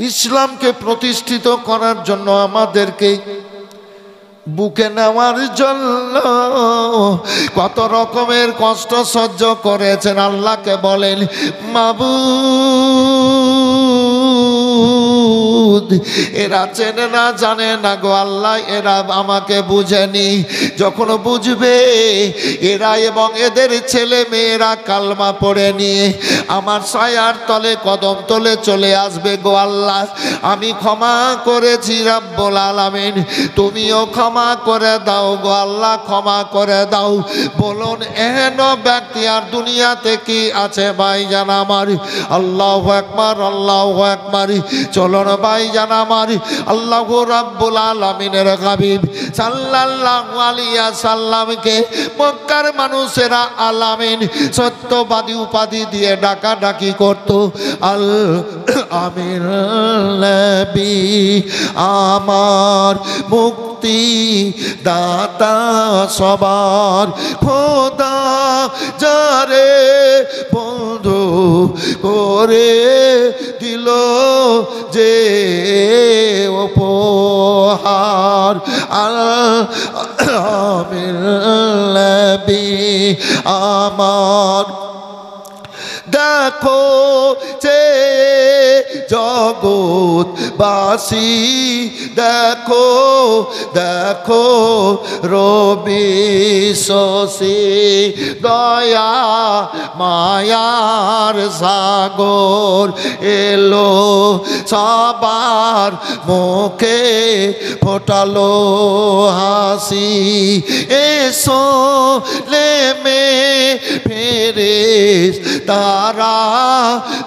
ইসলামকে প্রতিষ্ঠিত করার জন্য আমাদেরকে বুকে নেওয়ার জন্য কত রকমের কষ্ট সহ্য করেছেন। আল্লাহকে বলেন মাবুদ, এরা চেনে না জানে না গো আল্লাহ, এরা আমাকে বুঝেনি। যখন বুঝবে এরা এবং এদের ছেলে মেয়েরা কালমা পড়ে নিয়ে আমার ছায়ার তলে কদম তলে চলে আসবে গো আল্লাহ। আমি ক্ষমা করেছি রব্বুল আলামিন, তুমিও ক্ষমা করে দাও গো আল্লাহ, ক্ষমা করে দাও। বলুন এহেন ব্যক্তি আর দুনিয়াতে কি আছে ভাইজান আমার? আল্লাহু আকবার, আল্লাহু আকবার। চলুন ভাইজান আমার, আল্লাহ রাব্বুল আলামিনের হাবিব সাল্লাল্লাহু আলাইহি ওয়াসাল্লামকে মক্কার মানুষেরা আলামিন সত্যবাদী উপাধি দিয়ে ডাকাডাকি করত। আল আমিন নবী আমার মুক্তি দাতা সবার খোদা যারে বন্ধু করে দিল যে উপহার। আমিন নবী আমার দেখো যে জগৎবাসী, দেখো দেখো রবি শশী দয়া মায়ার সাগর এলো সবার মুখে ফোটালো হাসি। এসো নেমে ফেরেশ তারা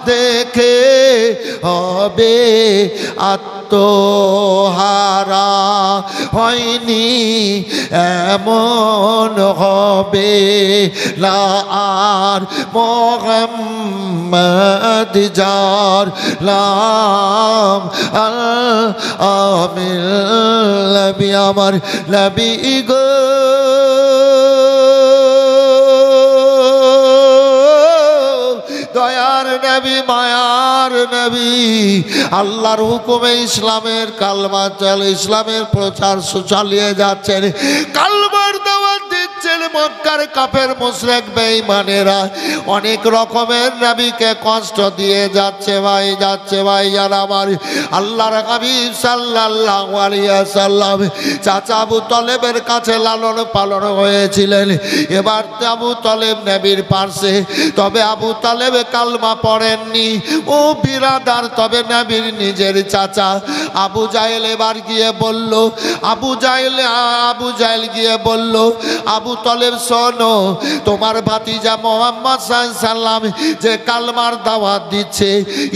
দেখে হবে আত্মহারা, হয়নি এমন হবে না আর মুহাম্মদ যার নাম। আমিন নবী আমার নবী গো দয়ার নবী মায়ার নবী, আল্লাহর হুকুমে ইসলামের কালমা চলে, ইসলামের প্রচার চালিয়ে যাচ্ছেন, কালমার দাওয়াত দিচ্ছেন। মক্কার কাফের মুশরিক বেঈমানেরা অনেক রকমের নবীকে কষ্ট দিয়ে যাচ্ছে ভাই, যাচ্ছে ভাই আর আমার। আল্লাহর হাবিব সাল্লাল্লাহু আলাইহি ওয়াসাল্লাম চাচা আবু তলেবের কাছে লালন পালন হয়েছিলেন। এবার আবু তলেব নবীর পাশে, তবে আবু তলেব কালমা পড়েননি ও বিরাদার, তবে নবীর নিজের চাচা আবু জাহেল এবার গিয়ে বলল, আবু জাহেল গিয়ে বলল, আবু তলেব শোনো, তোমার ভাতিজা মুহাম্মদ সাল্লাল্লাহু আলাইহি ওয়াসাল্লাম যে কালমার দাওয়াত দিচ্ছে,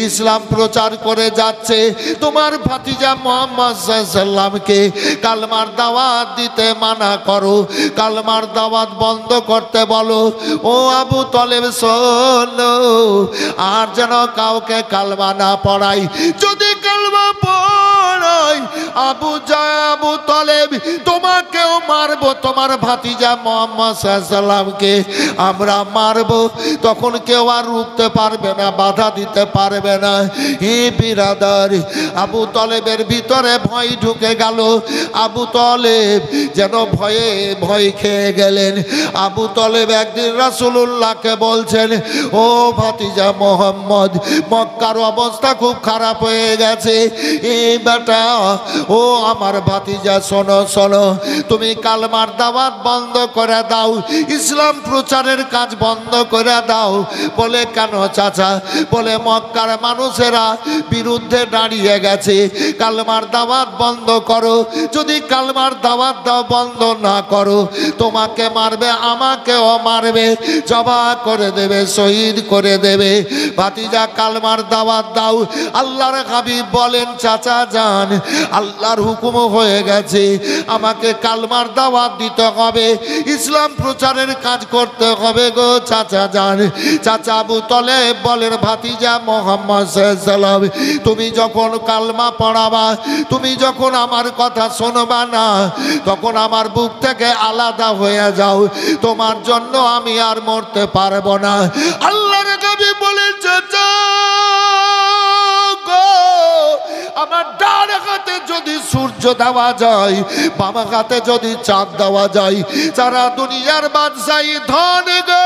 ইসলাম প্রচার করে যাচ্ছে, তোমার ভাতিজা মুহাম্মদ সাল্লাল্লাহু আলাইহি ওয়াসাল্লামকে কালমার দাওয়াত দিতে মানা করো, কালমার দাওয়াত বন্ধ করতে বলো। ও আবু তলেব শোনো, আর যেন কাউকে কালমা না পড়াই, যদি কালমা পড়াই আবু তলেব তোমাকেও মারবো, তোমার ভাতিজা মুহাম্মদ সাল্লাল্লাহু আলাইহি ওয়াসাল্লামকে আমরা মারবো, তখন কেউ আর রুখতে পারবে না, বাধা দিতে পারবে না। হে বিরাদার, আবু তলেবের ভিতরে ভয় ঢুকে গেল। আবু তলেব যেন ভয়ে ভয় খেয়ে গেলেন। আবু তলেব একদিন রাসূলুল্লাহকে বলছেন, ও ভাতিজা মুহাম্মদ, মক্কার অবস্থা খুব খারাপ হয়ে গেছে, এই বেটা ও আমার ভাতিজা শোনো শোনো, তুমি কালমার দাওয়াত বন্ধ করে দাও, ইসলাম প্রচারের কাজ বন্ধ করে দাও। বলে কেন চাচা? বলে মক্কার মানুষেরা বিরুদ্ধে দাঁড়িয়ে গেছে, কালমার দাওয়াত বন্ধ করো, যদি কালমার দাওয়াত দাও বন্ধ না করো, তোমাকে মারবে, আমাকেও মারবে, জবা করে দেবে, শহীদ করে দেবে। ভাতিজা কালমার দাওয়াত দাও। আল্লাহর হাবিব বলেন, চাচা যান, আল্লাহর হুকুম হয়ে গেছে, আমাকে কালমার দাওয়াত দিতে হবে, ইসলাম প্রচারের কাজ করতে হবে গো চাচা যান। চাচা আবু তলেব বলেন, ভাতিজা মুহাম্মদ সাল্লাল্লাহু আলাইহি ওয়াসাল্লাম, তুমি যখন কালমা পড়াবা, তুমি যখন আমার কথা শোনবা না, তখন আমার বুক থেকে আলাদা হয়ে যাও, তোমার জন্য আমি আর মরতে পারবো না। আল্লাহর নবী বলেন, চাচা গো আমার ডান হাতে যদি সূর্য দেওয়া যায়, বাম হাতে যদি চাঁদ দেওয়া যায়, সারা দুনিয়ার বাদশাহী ধন গো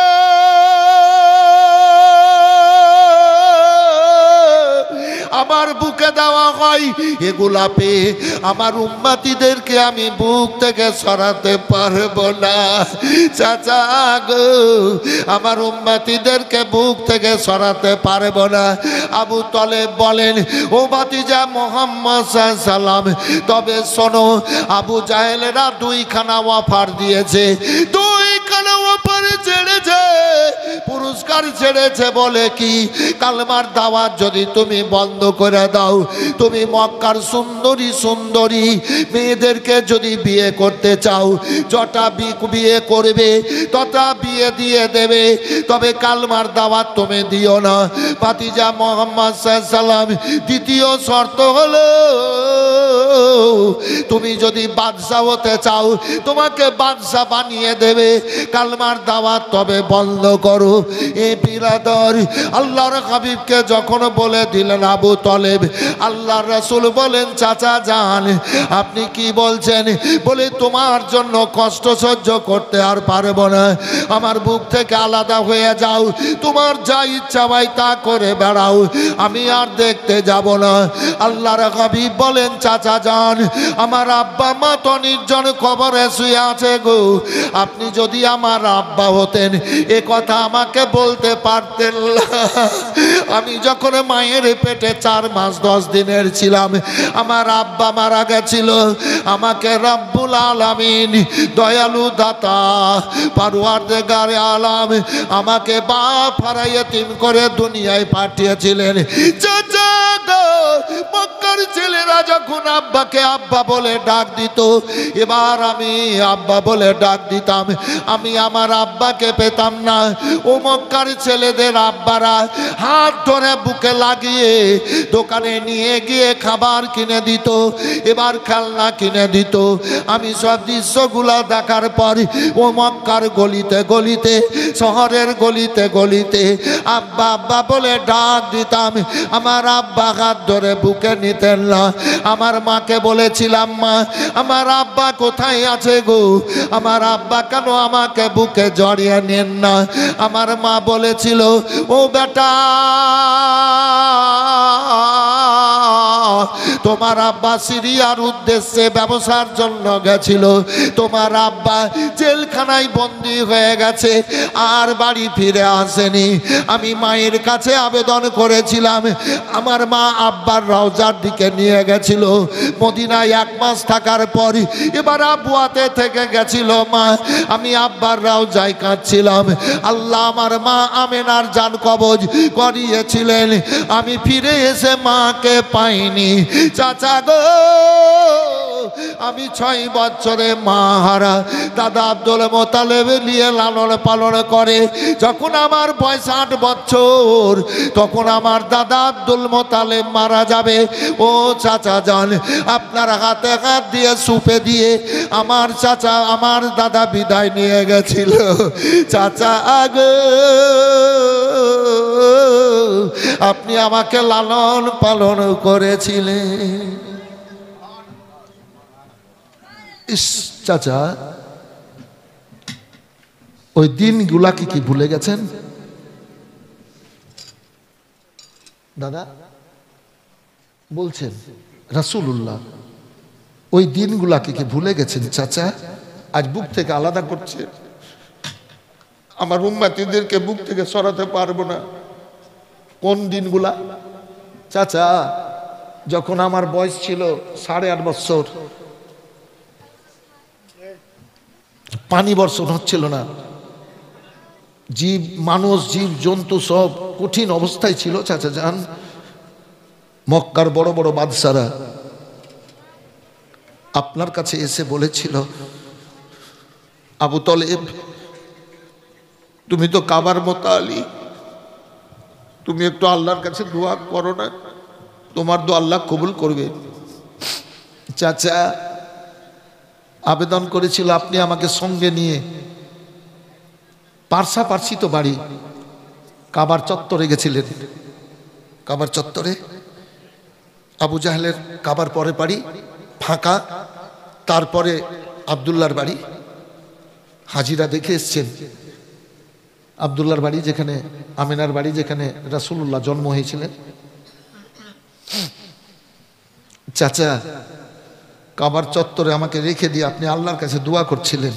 আমার বুকে দেওয়া হয়, এগুলা পেয়ে আমার উম্মতিদেরকে আমি বুক থেকে সরাতে পারবো না। চাচা গো, আমার উম্মতিদেরকে বুক থেকে সরাতে পারবো না। আবু তলেব বলেন, ও ভাতিজা মুহাম্মদ সাল্লাম, তবে শোনো, আবু জাহেলেরা দুইখানা অফার দিয়েছে, দুইখানা অফার ছেড়েছে, পুরস্কার ছেড়েছে। বলে কি? কালমার দাওয়াত যদি তুমি বন্ধ করে দাও, তুমি মক্কার সুন্দরী সুন্দরী মেয়েদেরকে যদি বিয়ে করতে চাও, যটা বিয়ে করবে তটা বিয়ে দিয়ে দেবে, তবে কালমার দাওয়াত তুমি দিও না। ভাতিজা মুহাম্মদ সাল্লাম, দ্বিতীয় শর্ত হলো, তুমি যদি বাদশা হতে চাও, তোমাকে বাদশা বানিয়ে দেবে, কালমার দাওয়াত তবে বন্ধ করো। এ বিরাদর, আল্লাহর হাবিবকে যখন বলে দিলেন আবু তলেব, আল্লাহর রাসূল বলেন, চাচা যান, আপনি কি বলছেন? বলে, তোমার জন্য কষ্ট সহ্য করতে আর পারবো না, আমার বুক থেকে আলাদা হয়ে যাও, তোমার যা ইচ্ছা হয় তা করে বেড়াও, আমি আর দেখতে যাব না। আল্লাহর হাবিব বলেন, চাচা যান, আমার আব্বা মা তো নির্জন কবরে শুয়ে আছে গো, আপনি যদি আমার আব্বা হতেন এ কথা আমাকে বলতে পারতেন না। আমি যখন মায়ের পেটে 4 মাস 10 দিনের ছিলাম, আমার আব্বা মারা গেছিল, আমাকে রব্বুল আলামিন, দয়ালু দাতা পরওয়ারদিগারে আলাম, আমাকে বাপ হারা ইতিম করে দুনিয়ায় পাঠিয়েছিলেন। চাচা গো, মক্কার ছেলেরা যখন আব্বাকে আব্বা বলে ডাক দিত, এবার আমি আব্বা বলে ডাক দিতাম, আমি আমার আব্বাকে পেতাম না। ও মক্কার ছেলেদের আব্বারা হাত ধরে বুকে লাগিয়ে দোকানে নিয়ে গিয়ে খাবার কিনে দিত, এবার খেলনা কিনে দিত। আমি সব দৃশ্যগুলো দেখার পর ও মক্কার গলিতে গলিতে, শহরের গলিতে গলিতে আব্বা আব্বা বলে ডাক দিতাম, আমার আব্বা হাত ধরে বুকে নিতেন না। আমার মাকে বলেছিলাম, মা, আমার আব্বা কোথায় আছে গো, আমার আব্বা কেন আমাকে বুকে জড়িয়ে নেন না? আমার মা বলেছিল, ও বেটা, তোমার আব্বা সিরিয়ার উদ্দেশ্যে ব্যবসার জন্য গেছিল, তোমার আব্বা জেলখানায় বন্দী হয়ে গেছে, আর বাড়ি ফিরে আসেনি। আমি মায়ের কাছে আবেদন করেছিলাম, আমার মা আব্বার রওজার দিকে নিয়ে গেছিল, মদিনায় 1 মাস থাকার পর এবার আবুয়াতে থেকে গেছিল মা, আমি আব্বার রওজায় কাঁদছিলাম। আল্লাহ আমার মা আমেনার জান কবজ করিয়েছিলেন, আমি ফিরে এসে মাকে পাইনি। চাচা গো, আমি 6 বছরে মা হারা, দাদা আব্দুল মোতালেব নিয়ে লালন পালন করে। যখন আমার বয়স 8 বছর, তখন আমার দাদা আব্দুল মোতালেব মারা যাবে। ও চাচা যান, আপনার হাতে হাত দিয়ে সুপে দিয়ে আমার চাচা, আমার দাদা বিদায় নিয়ে গেছিল। চাচা আগে আপনি আমাকে লালন পালন করেছিলেন। ইস চাচা, ওই দিনগুলা কি ভুলে গেছেন? দাদা বলছেন, রাসূলুল্লাহ ওই দিনগুলা কি ভুলে গেছেন? চাচা আজ বুক থেকে আলাদা করছে, আমার উম্মতিদেরকে বুক থেকে সরাতে পারবো না। কোন দিনগুলা? চাচা, যখন আমার বয়স ছিল 8.5 বছর, পানি বর্ষণ হচ্ছিল না, জীব মানুষ জীব জন্তু সব কঠিন অবস্থায় ছিল। চাচা যান, মক্কার বড় বড় বাদশারা আপনার কাছে এসে বলেছিল, আবু তলেব, তুমি তো কাবার মোতালি, তুমি একটু আল্লাহর কাছে দোয়া করো না, তোমার দোয়া আল্লাহ কবুল করবে। চাচা আবেদন করেছিল, আপনি আমাকে সঙ্গে নিয়ে, পার্সি তো বাড়ি, কাবার চত্বরে গেছিলেন। কাবার চত্বরে আবু জাহেলের কাবার পরে বাড়ি ফাঁকা, তারপরে আব্দুল্লাহর বাড়ি। হাজিরা দেখে এসছেন আব্দুল্লাহর বাড়ি, যেখানে আমিনার বাড়ি, যেখানে রাসূলুল্লাহ জন্ম হয়েছিলেন। চাচা, কাবার চত্বরে আমাকে রেখে দিয়ে আপনি আল্লাহর কাছে দোয়া করছিলেন,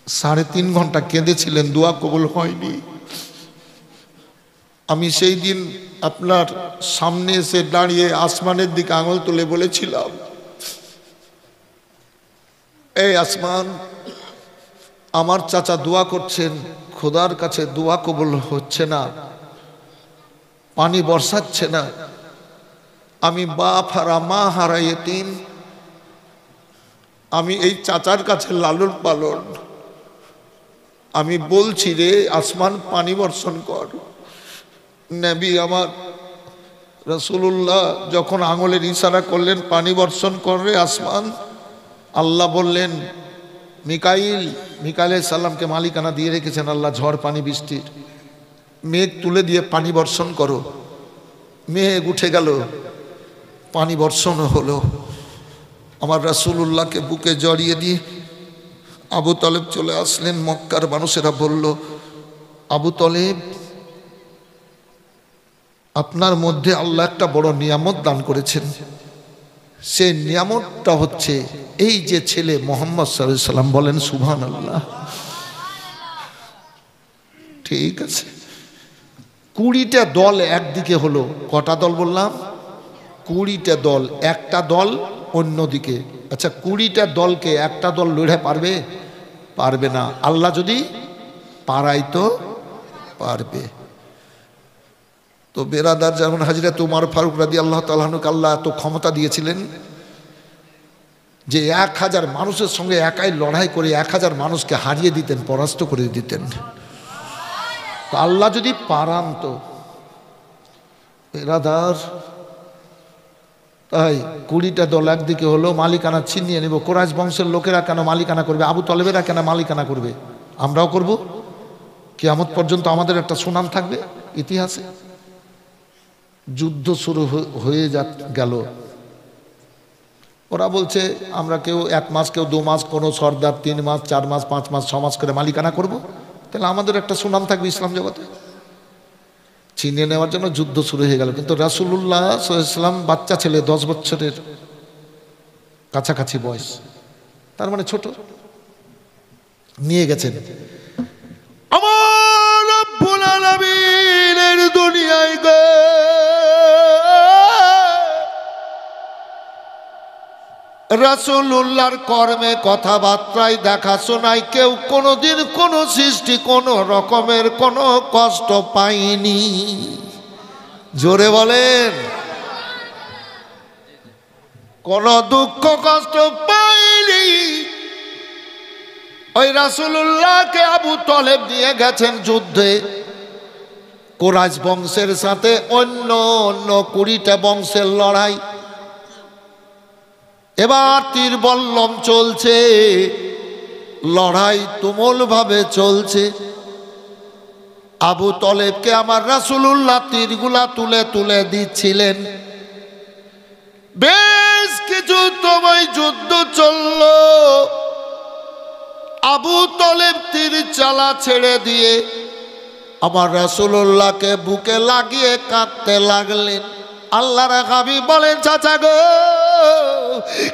3.5 ঘন্টা কেঁদেছিলেন, দোয়া কবুল হয়নি। আমি সেই দিন আপনার সামনে এসে দাঁড়িয়ে আসমানের দিকে আঙুল তুলে বলেছিলাম, এই আসমান, আমার চাচা দোয়া করছেন, খোদার কাছে দোয়া কবুল হচ্ছে না, পানি বর্ষাচ্ছে না। আমি বাপ হারা মা হারা ইতিম, আমি এই চাচার কাছে লালন পালন, আমি বলছি রে আসমান পানি বর্ষণ কর। নবী আমার রাসূলুল্লাহ যখন আঙুলের ইশারা করলেন পানি বর্ষণ কর রে আসমান, আল্লাহ বললেন মিকাইল, মিকাইল আলাইহিস সালামকে মালিকানা দিয়ে রেখেছেন আল্লাহ ঝড় পানি বৃষ্টির, মেঘ তুলে দিয়ে পানি বর্ষণ করো। মেঘ উঠে গেল, পানি বর্ষণ হলো। আমার রাসূলুল্লাহকে বুকে জড়িয়ে দিয়ে আবু তলেব চলে আসলেন। মক্কার মানুষেরা বলল, আবু তলেব, আপনার মধ্যে আল্লাহ একটা বড় নিয়ামত দান করেছেন, সেই নিয়ামতটা হচ্ছে এই যে ছেলে মুহাম্মদ সাল্লাল্লাহু আলাইহি সাল্লাম। বলেন সুবহানাল্লাহ। ঠিক আছে, 20টা দল একদিকে হলো। কটা দল বললাম? 20টা দল। একটা দল অন্যদিকে। আচ্ছা, 20টা দলকে একটা দল লড়ে পারবে? পারবে না। আল্লাহ যদি পারাইতো পারবে। তো বেরাদার, যেমন হযরত উমর ফারুক রাদিয়াল্লাহু তাআলা আনহু আল্লাহ এত ক্ষমতা দিয়েছিলেন যে 1000 মানুষের সঙ্গে একাই লড়াই করে 1000 মানুষকে হারিয়ে দিতেন, পরাস্ত করে দিতেন। তো আল্লাহ যদি পারান তো বেরাদার, তাই 20টা দল একদিকে হলো, মালিকানা ছিনিয়ে নেব। কুরাইশ বংশের লোকেরা কেন মালিকানা করবে? আবু তলেবেরা কেন মালিকানা করবে? আমরাও করব। কিয়ামত পর্যন্ত আমাদের একটা সুনাম থাকবে ইতিহাসে। যুদ্ধ শুরু হয়ে গেল। ওরা বলছে আমরা কেউ 1 মাস, কেউ 2 মাস, কোনো সর্দার 3 মাস, 4 মাস, 5 মাস, 6 মাস করে মালিকানা করব, তাহলে আমাদের একটা সুনাম থাকবে ইসলাম জগতে। ছিনিয়ে নেওয়ার জন্য যুদ্ধ শুরু হয়ে গেল। কিন্তু রাসূলুল্লাহ সাল্লাল্লাহু আলাইহি ওয়াসাল্লাম বাচ্চা ছেলে, 10 বছরের কাছাকাছি বয়স, তার মানে ছোট, নিয়ে গেছেন। আমার রব্বুল আলামিনের দুনিয়ায় গো, রাসূলুল্লাহর কর্মে কথাবার্তায় দেখাশোনায় কেউ কোনোদিন কোনো সৃষ্টি কোনো রকমের কোনো কষ্ট পায়নি। জোরে বলেন, কোনো দুঃখ কষ্ট পায়নি। ওই রাসূলুল্লাহকে আবু তলেব নিয়ে গেছেন যুদ্ধে, কুরাইশ বংশের সাথে অন্য 20টা বংশের লড়াই। এবার তীর বল্লম চলছে, লড়াই তুমুল ভাবে চলছে। আবু তলেবকে আমার রাসূলুল্লাহ তীরগুলা তুলে তুলে দিচ্ছিলেন। বেশ কিছু সময় যুদ্ধ চলল। আবু তলেব তীর চালা ছেড়ে দিয়ে আমার রাসূলুল্লাহকে বুকে লাগিয়ে কাঁদতে লাগলেন। আল্লাহর হাবিব বলেন, চাচা গো,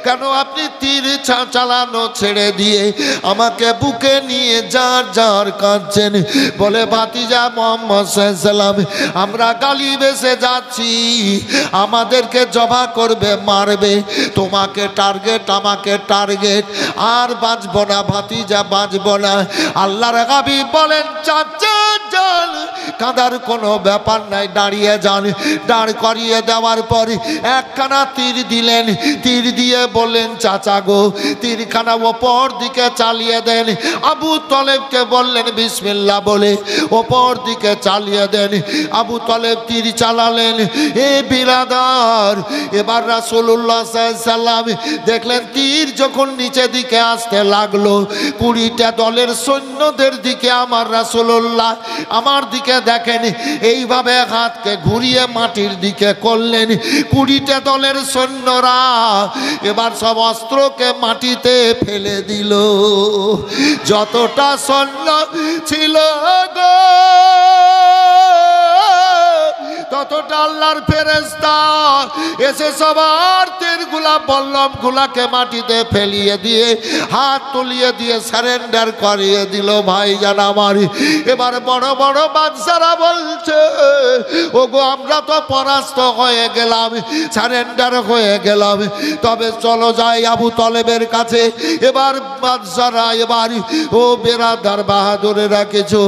কেন আপনি তীর চালানো ছেড়ে দিয়ে আমাকে বুকে নিয়ে যার যার কাঁদছেন? বলে, ভাতিজা মুহাম্মদ সাল্লাল্লাহু আলাইহি সাল্লাম, আমরা গালি বেসে যাচ্ছি, আমাদেরকে জবা করবে, মারবে, তোমাকে টার্গেট, আমাকে টার্গেট, আর বাঁচব না ভাতিজা, বাঁচব না। আল্লাহর হাবিব বলেন, চাচা যান, কাঁদার কোনো ব্যাপার নাই, দাঁড়িয়ে যান। দাঁড় করিয়ে দেওয়ার পর একখানা তীর দিলেন। তীর দিয়ে বললেন, চাচা গো, তীরখানা ওপর দিকে চালিয়ে দেন। আবু তলেবকে বললেন বিসমিল্লাহ বলে ওপর দিকে চালিয়ে দেন। আবু তলেব তীর চালালেন। এ বিরাদার, এবার রাসূলুল্লাহ সাল্লাল্লাহু আলাইহি সাল্লাম দেখলেন তীর যখন নিচে দিকে আসতে লাগলো, 20টা দলের সৈন্যদের দিকে আমার রাসূলুল্লাহ আমার দিকে দেখেন, এইভাবে হাতকে ঘুরিয়ে মাটির দিকে করলেন। 20টা দলের সৈন্যরা এবার সব অস্ত্রকে মাটিতে ফেলে দিল। যতটা সৈন্য ছিল গো, ততটা আল্লাহর ফেরেশতা এসে সবার তীরগুলা বল্লমগুলাকে মাটিতে ফেলিয়ে দিয়ে হাত তুলিয়ে দিয়ে সারেন্ডার করিয়ে দিল। ভাইজান আমার, এবার বড় বড় বাদশারা বলছে, ওগো আমরা তো পরাস্ত হয়ে গেলাম, সারেন্ডার হয়ে গেলাম, তবে চলো যাই আবু তলেবের কাছে। এবার বাদশারা এবার ও বেরাদার বাহাদুরেরা কিছু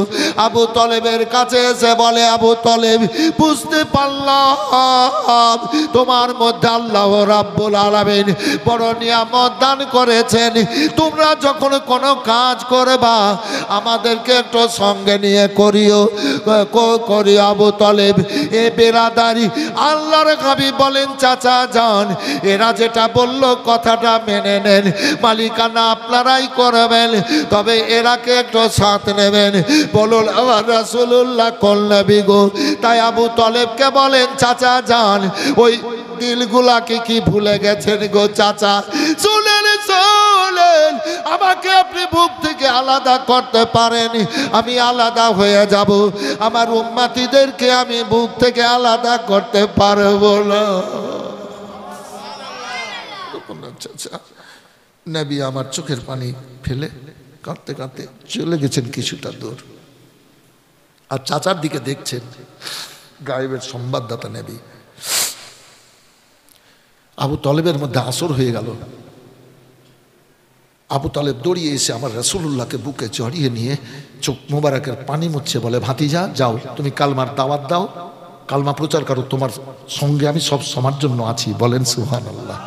আবু তলেবের কাছে এসে বলে, আবু তলেব বুঝতে পারলাম তোমার মধ্যে আল্লাহ রাব্বুল আলামিন বড় নিয়ামত দান করেছেন। তোমরা যখন কোনো কাজ করবা আমাদেরকে একটু সঙ্গে নিয়ে করিও। আবু তলেব এ বেরাদারি আল্লাহর হাবিব বলেন, চাচা যান, এরা যেটা বলল কথাটা মেনে নেন, মালিকানা আপনারাই করবেন, তবে এরাকে একটু সাথ নেবেন। বলুন আমার রাসূলুল্লাহ কোন নবী গো। তাই আবু তলেবকে বলেন, চাচা যান, ওই দিলগুলাকে কি ভুলে গেছেন গো চাচা? শুনেন শুনেন, আমাকে আপনি বুক থেকে আলাদা করতে পারেন, আমি আলাদা হয়ে যাব, আমার উম্মতিদেরকে আমি বুক থেকে আলাদা করতে পারবো না। চাচা নবী আমার চোখের পানি ফেলে কাঁদতে কাঁদতে চলে গেছেন কিছুটা দূর, আর চাচার দিকে দেখছেন গায়েবের সংবাদদাতা নবী। আবু তলেবের মধ্যে আসর হয়ে গেল। আবু তলেব দৌড়িয়ে এসে আমার রাসূলুল্লাহকে বুকে জড়িয়ে নিয়ে চোখ মোবারকের পানি মুছছে, বলে, ভাতিজা যাও, তুমি কালমার দাওয়াত দাও, কালমা প্রচার করো, তোমার সঙ্গে আমি সব সময়ের জন্য আছি। বলেন সুবহানাল্লাহ।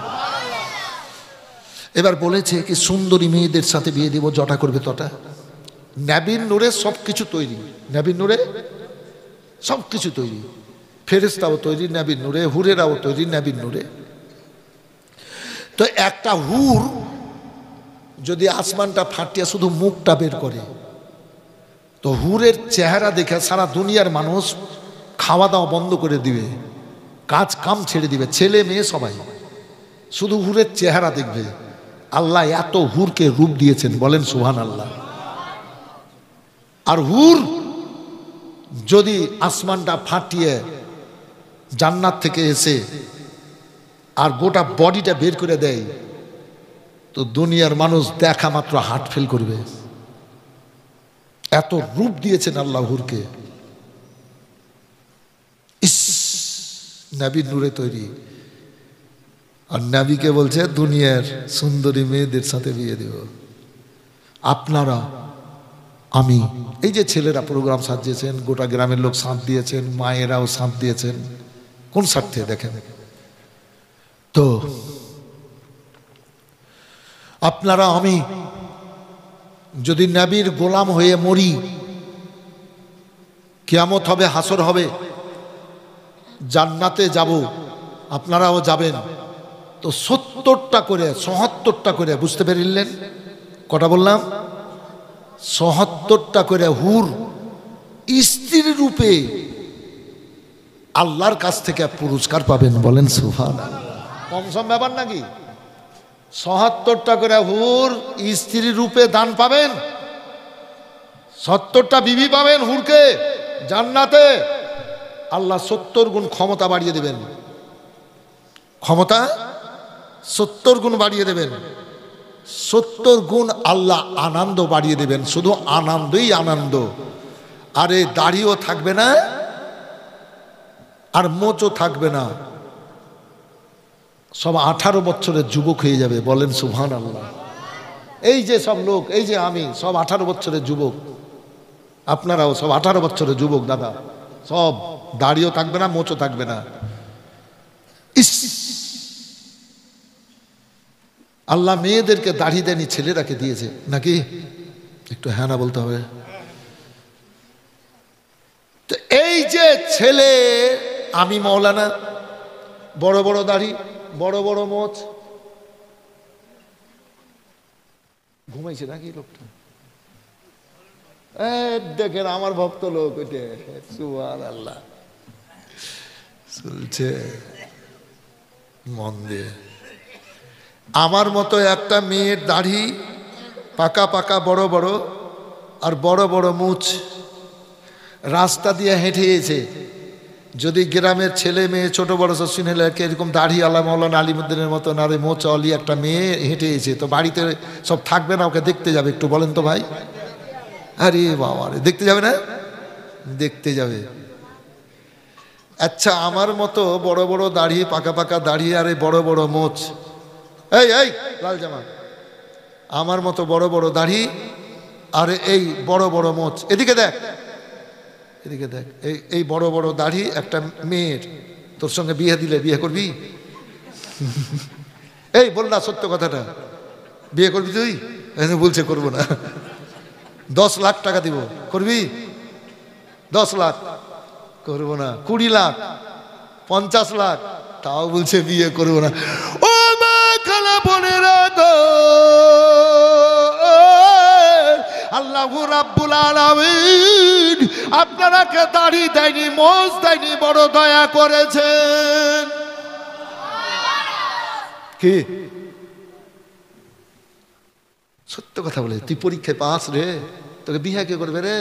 এবার বলেছে কি সুন্দরী মেয়েদের সাথে বিয়ে দিব, জটা করবে তটা। নবীর নূরে সব কিছু তৈরি, নবীর নূরে সব কিছু তৈরি, ফেরেশতাও তৈরি নবীর নূরে, হুরেরাও তৈরি নবীর নূরে। তো একটা হুর যদি আসমানটা ফাটিয়ে শুধু মুখটা বের করে, তো হুরের চেহারা দেখে সারা দুনিয়ার মানুষ খাওয়া দাওয়া বন্ধ করে দিবে, কাজ কাম ছেড়ে দিবে, ছেলে মেয়ে সবাই শুধু হুরের চেহারা দেখবে। আল্লাহ এত হুরকে রূপ দিয়েছেন, বলেন সুবহানাল্লাহ। আর হুর যদি আসমানটা ফাটিয়ে জান্নাত থেকে এসে আর গোটা বডিটা বের করে দেয়, তো দুনিয়ার মানুষ দেখা মাত্র হার্ট ফেল করবে। এত রূপ দিয়েছেন আল্লাহ হুরকে। ইস, নবীর নূরে তৈরি, আর নবীকে বলছে দুনিয়ার সুন্দরী মেয়েদের সাথে বিয়ে দেব। আপনারা আমি এই যে ছেলেরা প্রোগ্রাম সাজিয়েছেন, গোটা গ্রামের লোক সাথ দিয়েছেন, মায়েরাও সাথ দিয়েছেন, কোন স্বার্থে দেখেন? তো আপনারা আমি যদি নবীর গোলাম হয়ে মরি, কিয়ামত হবে, হাসর হবে, জান্নাতে যাব, আপনারাও যাবেন। তো 70টা করে 74টা করে, বুঝতে পেরেছিলেন কটা বললাম? 74টা করে হুর স্ত্রীর রূপে আল্লাহর কাছ থেকে পুরস্কার পাবেন। বলেন সুবহানাল্লাহ। কম সম ব্যাপার নাকি? 74টা করে হুর স্ত্রীর রূপে দান পাবেন, 70টা বিবি পাবেন হুরকে জান্নাতে। আল্লাহ 70 গুণ ক্ষমতা বাড়িয়ে দেবেন, ক্ষমতা 70 গুণ বাড়িয়ে দেবেন, 70 গুণ আল্লাহ আনন্দ বাড়িয়ে দেবেন, শুধু আনন্দই আনন্দ। আরে দাড়িও থাকবে না, আর মোচও থাকবে না, সব 18 বছরের যুবক হয়ে যাবে। বলেন সুবহানাল্লাহ। এই যে সব লোক, এই যে আমি, সব 18 বছরের যুবক, আপনারাও সব 18 বছরের যুবক দাদা, সব দাড়িও থাকবে না, মোচও থাকবে না। আল্লাহ মেয়েদেরকে দাড়ি দেয়নি, ছেলেরাকে দিয়েছে নাকি? একটু হ্যাঁ না বলতে হবে। তো এই যে ছেলে, আমি মৌলানা, বড় বড় দাড়ি, বড় বড় মোচ, ঘুমাইছে নাকি লোকটা? দেখেন আমার ভক্ত লোক ওইটা, সুবহানাল্লাহ চলছে মন দিয়ে। আমার মতো একটা মেয়ের দাড়ি পাকা পাকা বড় বড় আর বড় বড় মুছ, রাস্তা দিয়ে হেঁটেছে। যদি গ্রামের ছেলে মেয়ে ছোট বড় সব শুনে এরকম দাড়ি আলা মৌলানা আলিমুদ্দিনের মতো না রে মোচ অলি একটা মেয়ে হেঁটেছে, তো বাড়িতে সব থাকবে না, ওকে দেখতে যাবে, একটু বলেন তো ভাই? আরে বাবা রে, দেখতে যাবে না? দেখতে যাবে। আচ্ছা আমার মতো বড় বড় দাড়ি পাকা পাকা দাড়ি আর এই বড় বড় মোচ, এই এই লাল জামা, আমার মতো বড় বড় দাড়ি আর এই বড় বড় মোচ, এদিকে দেখ, এদিকে দেখ, এই বড় বড় দাড়ি একটা মেয়ের তোর সঙ্গে বিয়ে দিলে বিয়ে করবি? এই বল না সত্য কথাটা, বিয়ে করবি তুই? বলছে করবো না। 10 লাখ টাকা দিব, করবি? 10 লাখ, করবো না। 20 লাখ, 50 লাখ, তাও বলছে বিয়ে করবো না। ও মা খালা বোনেরা গো, আল্লাহু রাব্বুল আলামিন আপনারাকে দাড়ি দেয়নি, মোজ দেয়নি, বড় দয়া করেছেন। কি সত্য কথা বলে, তুই পরীক্ষায় পাস রে, তোকে বিয়ে কে করবে রে?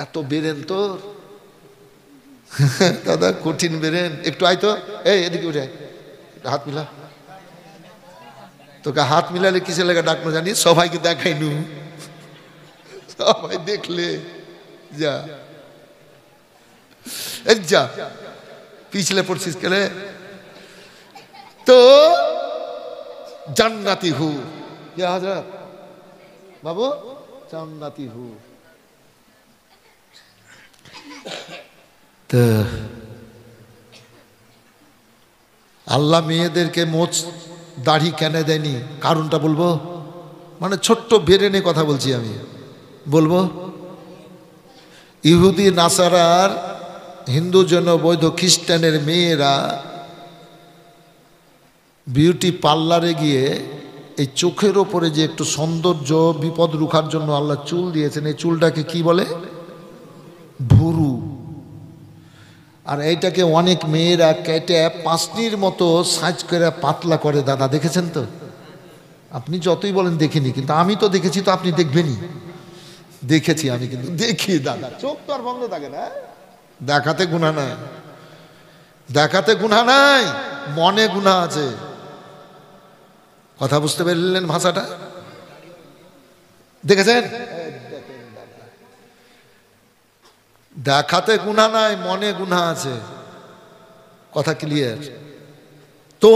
এত বেরেন তোর দাদা, কঠিন বেরেন। একটু আয় তো, এই এদিকে উঠে হাত মিলা। তোকে হাত মিলালে কিসে লেগে ডাকনো জানিস? সবাইকে দেখাই নু, সবাই দেখলে যা যা পিছলে পড়ছিস কেলে। তো জান্নাতি হু, ইয়া হযরত বাবু, জান্নাতি হু। তো আল্লাহ মেয়েদেরকে মোচ দাড়ি কেন দেয়নি, কারণটা বলবো? মানে ছোট্ট বেরেনে কথা বলছি আমি, বলবো। ইহুদি নাসারার, হিন্দু জন বৈধ খ্রিস্টানের মেয়েরা বিউটি পার্লারে গিয়ে এই চোখের ওপরে যে একটু সৌন্দর্য বিপদ রুখার জন্য আল্লাহ চুল দিয়েছেন, এই চুলটাকে কি বলে? ভুরু। আর এইটাকে অনেক মেয়েরা কেটে পাঁচনির মতো সাজ করে পাতলা করে। দাদা দেখেছেন তো? আপনি যতই বলেন দেখিনি, কিন্তু আমি তো দেখেছি, তো আপনি দেখবেনই। দেখেছি আমি, কিন্তু দেখি দাদা, চোখ তো আর বন্ধ থাকে না। দেখাতে গুনাহ নাই, দেখাতে গুনাহ নাই, মনে গুনাহ আছে। কথা বুঝতে পারলেন ভাষাটা? দেখেছেন? দেখাতে গুনাহ নাই, মনে গুনাহ আছে। কথা ক্লিয়ার তো?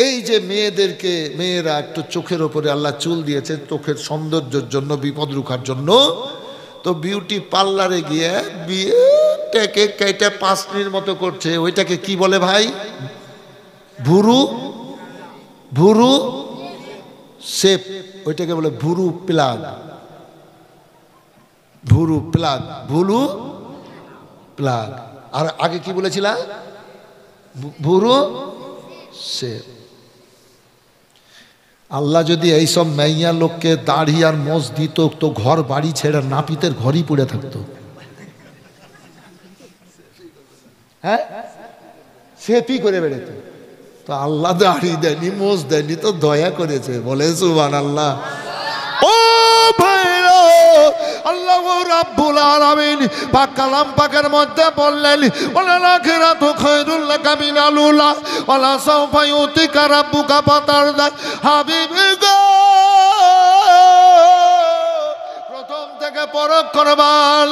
এই যে মেয়েদেরকে, মেয়েরা একটু চোখের ওপরে আল্লাহ চুল দিয়েছে চোখের সৌন্দর্যের জন্য, বিপদ রুখার জন্য। তো বিউটি পার্লারে গিয়ে বিয়েটাকে কেটে পাঁচনির মতো করছে। ওইটাকে কি বলে ভাই? ভুরু। ভুরু শেপ, ওইটাকে বলে ভুরু প্লাগ। ভুরু প্লাগ, ভুরু প্লাগ। আর আগে কি বলেছিলাম? ভুরু শেপ। আল্লাহ যদি এইসব মাইয়া লোককে দাড়ি আর মোজ দিত, তো ঘর বাড়ি ছেড়ে নাপিতের ঘরই পড়ে থাকতো। হ্যাঁ, শেপই করে বেড়েত। তো আল্লাহ দাড়ি দেয়নি, মোজ দেয়নি, তো দয়া করেছে। বলে সুবহানাল্লাহ। ও ভাইরা, আল্লাহ রাব্বুল আলামিন পাক কালাম পাকের মধ্যে বললেন, ওয়ালাল আখিরাতু খায়রুল লাকা মিনাল উলা ওয়ালা সাওফা ইউতিকা রাব্বুকা ফাতারদা। হাবিবি গো, প্রথম থেকে পরখ করবার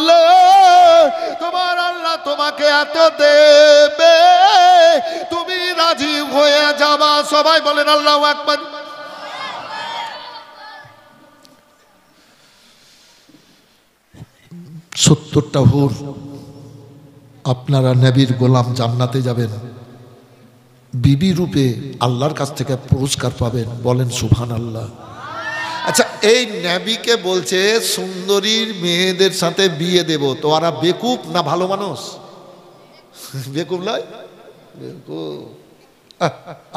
তোমার আল্লাহ তোমাকে এত দেবে, তুমি রাজি হয়ে যাবা। সবাই বলেন আল্লাহু আকবার। সত্তরটা হুর আপনারা নবীর গোলাম জান্নাতে যাবেন, বিবি রূপে আল্লাহর কাছ থেকে পুরস্কার পাবেন। বলেন সুবহানাল্লাহ। আচ্ছা, এই নবীকে বলছে সুন্দরীর মেয়েদের সাথে বিয়ে দেব, তো ওরা বেকুব না ভালো মানুষ? বেকুব নয়, বেকুব।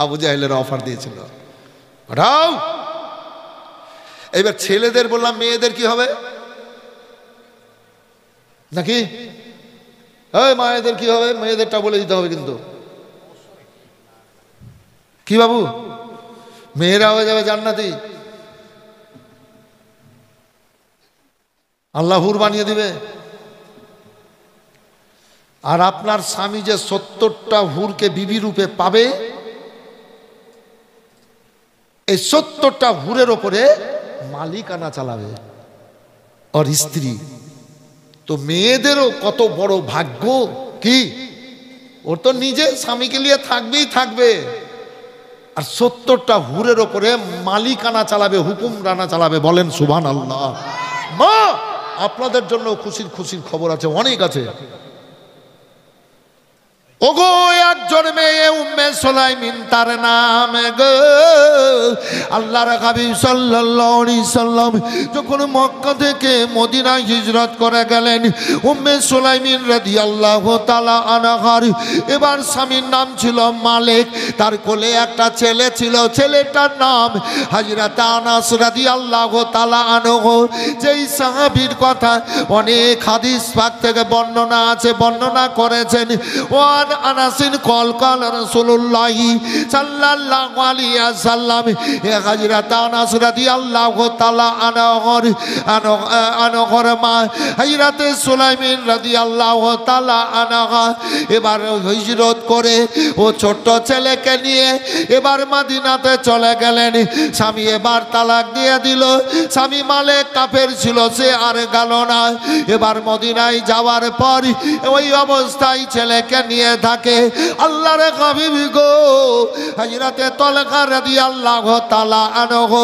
আবু জাহেলের অফার দিয়েছিল, এবার ছেলেদের বললাম, মেয়েদের কি হবে নাকি? মায়েদের কি হবে? মেয়েদেরটা বলে দিতে হবে কিন্তু। কি বাবু, মেয়েরা হয়ে যাবে জান্নাতি, আল্লাহ হুর বানিয়ে দিবে। আর আপনার স্বামী যে 70টা হুরকে বিবি রূপে পাবে, এই 70টা হুরের ওপরে মালিকানা চালাবে ওর স্ত্রী। তো মেয়েদেরও কত বড় ভাগ্য, কি ওর তো নিজে স্বামীকে নিয়ে থাকবেই থাকবে, আর 70টা হুরের ওপরে মালিকানা চালাবে, হুকুমরানা চালাবে। বলেন সুবহানাল্লাহ। মা, আপনাদের জন্য খুশির খুশির খবর আছে, অনেক আছে। ওগো একজন মেয়ে উম্মে সুলাইমিন তার নাম গো। আল্লাহর হাবিব সাল্লাল্লাহু আলাইহি সাল্লাম যখন মক্কা থেকে মদিনায় হিজরত করে গেলেন, উম্মে সুলাইমিন রাদিয়াল্লাহু তাআলা আনহার এবার স্বামীর নাম ছিল মালিক, তার কোলে একটা ছেলে ছিল, ছেলেটার নাম হযরত আনাস রাদিয়াল্লাহু তাআলা আনহু। যেই সাহাবীর কথা অনেক হাদিস পাক থেকে বর্ণনা আছে, বর্ণনা করেছেন। ওয়ান আনাসিন কল কল রাসূলুল্লাহ সাল্লাল্লাহু আলাইহি ওয়াসাল্লাম, হযরত আনাস রাদিয়াল্লাহু তাআলা আনহর মা হযরত সুলাইমিন রাদিয়াল্লাহু তাআলা আনহা এবার হিজরত করে ও ছোট ছেলেকে নিয়ে এবার মদিনাতে চলে গেলেন। স্বামী এবার তালাক দিয়ে দিল। স্বামী মালিক কাফের ছিল, সে আর গেল না। এবার মদিনায় যাওয়ার পর ওই অবস্থায় ছেলেকে নিয়ে থাকে। আল্লাহর হাবিব গো হযরতে তালহা রাদিয়াল্লাহু তাআলা আনহু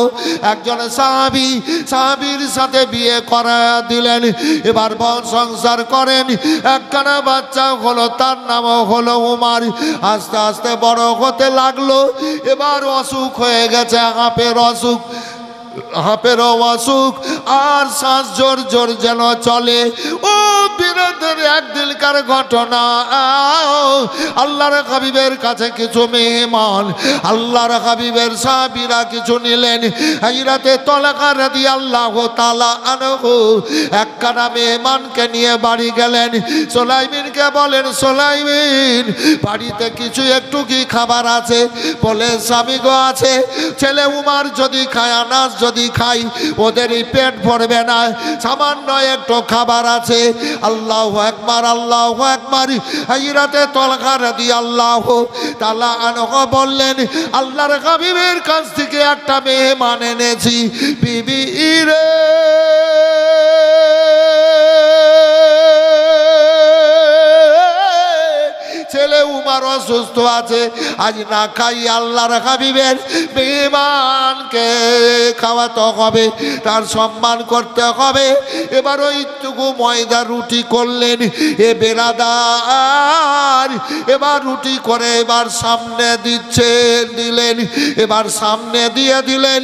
একজন সাহাবীর সাথে বিয়ে করা দিলেন। এবার বংশ সংসার করেন, একখানা বাচ্চা হলো, তার নাম হলো উমার। আস্তে আস্তে বড় হতে লাগলো। এবার অসুখ হয়ে গেছে, হাঁপেরও অসুখ, আর শ্বাস জোর জোর যেন চলে। ও বিরাদের একদিনকার ঘটনা, আল্লাহর হাবিবের কাছে কিছু মেহমান, আল্লাহর হাবিবের সাহাবীরা কিছু নিলেন। হযরতে তালহা রাদিয়াল্লাহু তাআলা আনহু একখানা মেহমানকে নিয়ে বাড়ি গেলেন। সুলাইমিনকে বলেন, সুলাইমিন বাড়িতে কিছু একটু কি খাবার আছে? বলে, স্বামী গো আছে। ছেলে উমার যদি খায়, আনাস যদি খাই, ওদেরই পেট ভরবে না, সামান্য একটু খাবার আছে। আল্লাহু আকবার, আল্লাহু আকবার। হযরতে তালহা রাদিয়াল্লাহু তাআলা আনহু বললেন, আল্লাহর হাবিবের কাছ থেকে একটা মেহমান এনেছি। বিবি রে, ছেলে উমার অসুস্থ আছে, আজ না খাই আল্লাহর হাবিবের মেহমানকে খাওয়াতে হবে, তার সম্মান করতে হবে। এবার ওইটুকু ময়দা রুটি করলেন। এ বেরাদার এবার রুটি করে এবার সামনে দিলেন, এবার সামনে দিয়ে দিলেন।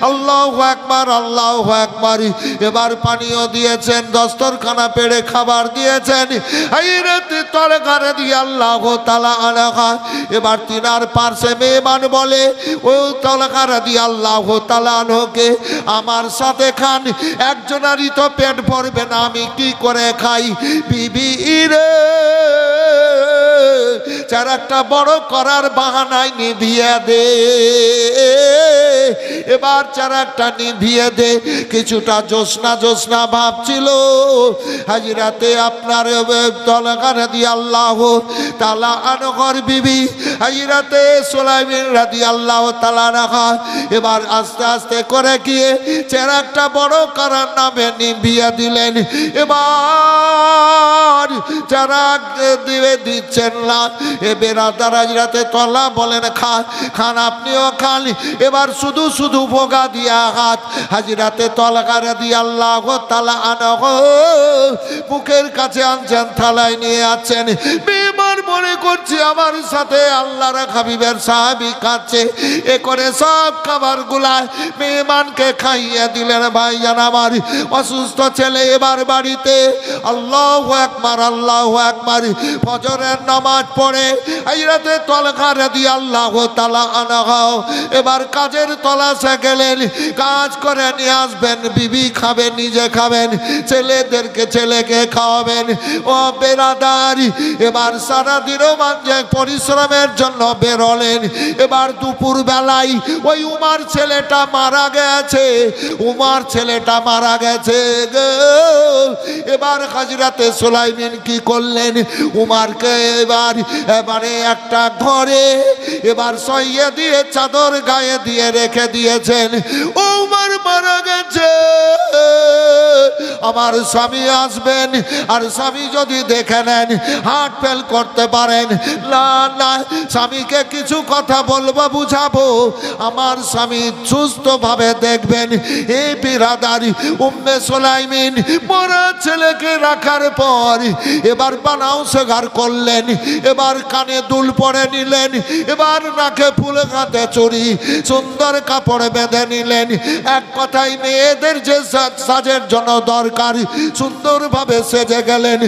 আল্লাহু আকবার, আল্লাহু আকবার। এবার পানিও দিয়েছেন, দস্তরখানা পেড়ে খাবার দিয়েছেন। হযরতে তালহা রাদিয়াল্লাহু তাআলা আনহা এবার তিনার পাশে মেহমান বলে, ও তালহা রাদিয়াল্লাহু তাআলা আনহুকে আমার সাথে খান, একজনারই তো পেট ভরবে না, আমি কি করে খাই? বিবি রে, চারাকটা বড় করার বাহানায় নিভিয়ে দে। এবার চারাকটা নিভিয়ে দে। কিছুটা জোছনা জোছনা ভাব ছিল। হযরতে আপনার তালহা রাদিয়াল্লাহু তাআলা আনহর বিবি হযরতে সুলাইমিন রাদিয়াল্লাহু তাআলা আনহা এবার আস্তে আস্তে করে গিয়ে চারাকটা বড় করার নামে নিভিয়ে দিলেন। এবার চারাক দিচ্ছেন না। এ বেরাদার হযরতে তালহা বলেন, খান, আপনিও খান। এবার শুধু শুধু ভোগা দিয়া হাত হযরতে তালহা রাদিয়াল্লাহু তাআলা আনহু বুকের কাছে আনছেন, থালায় নিয়ে আছেন। মেহমান মনে করছে আমার সাথে আল্লাহর হাবিবের সাহাবী খাচ্ছে। এ করে সব খাবারগুলা মেহমানকে খাইয়ে দিলেন। ভাইজান আমার, অসুস্থ ছেলে এবার বাড়িতে। আল্লাহ আল্লাহু আকবার আল্লাহু আকবার ফজরের নামাজ পড়ে হযরতে তালহা রাদিয়াল্লাহু তাআলা আনহু এবার কাজের তলাশে গেলেন। কাজ করে নিয়ে আসবেন, বিবি খাবেন, নিজে খাবেন, ছেলেকে খাওয়াবেন। ও বেরাদার, এবার সারাদিনও মাঝে পরিশ্রমের জন্য বেরোলেন। এবার দুপুর বেলায় ওই উমার ছেলেটা মারা গেছে, উমার ছেলেটা মারা গেছে গো। এবার হযরতে সুলাইমান কি করলেন, উমারকে এবারে একটা ঘরে এবার সইয়ে দিয়ে চাদর গায়ে দিয়ে রেখে দিয়েছেন। উমার মারা গেছে, আমার স্বামী আসবেন, আর স্বামী যদি দেখে নেন হার্ট ফেল করতে পারেন। না না, স্বামীকে কিছু কথা বলবো, বুঝাবো, আমার স্বামী সুস্থভাবে দেখবেন। এই বিরাদারি উম্মে সুলাইমান মরা ছেলেকে রাখার পর এবার বানাও সেগার করলেন, এবার কানে দুল পরে নিলেন, এবার নাকে ফুল, হাতে চুড়ি, সুন্দর কাপড় বেঁধে নিলেন। এক কথায় মেয়েদের যে সাজের জন্য দরকার সুন্দরভাবে সেজে গেলেন।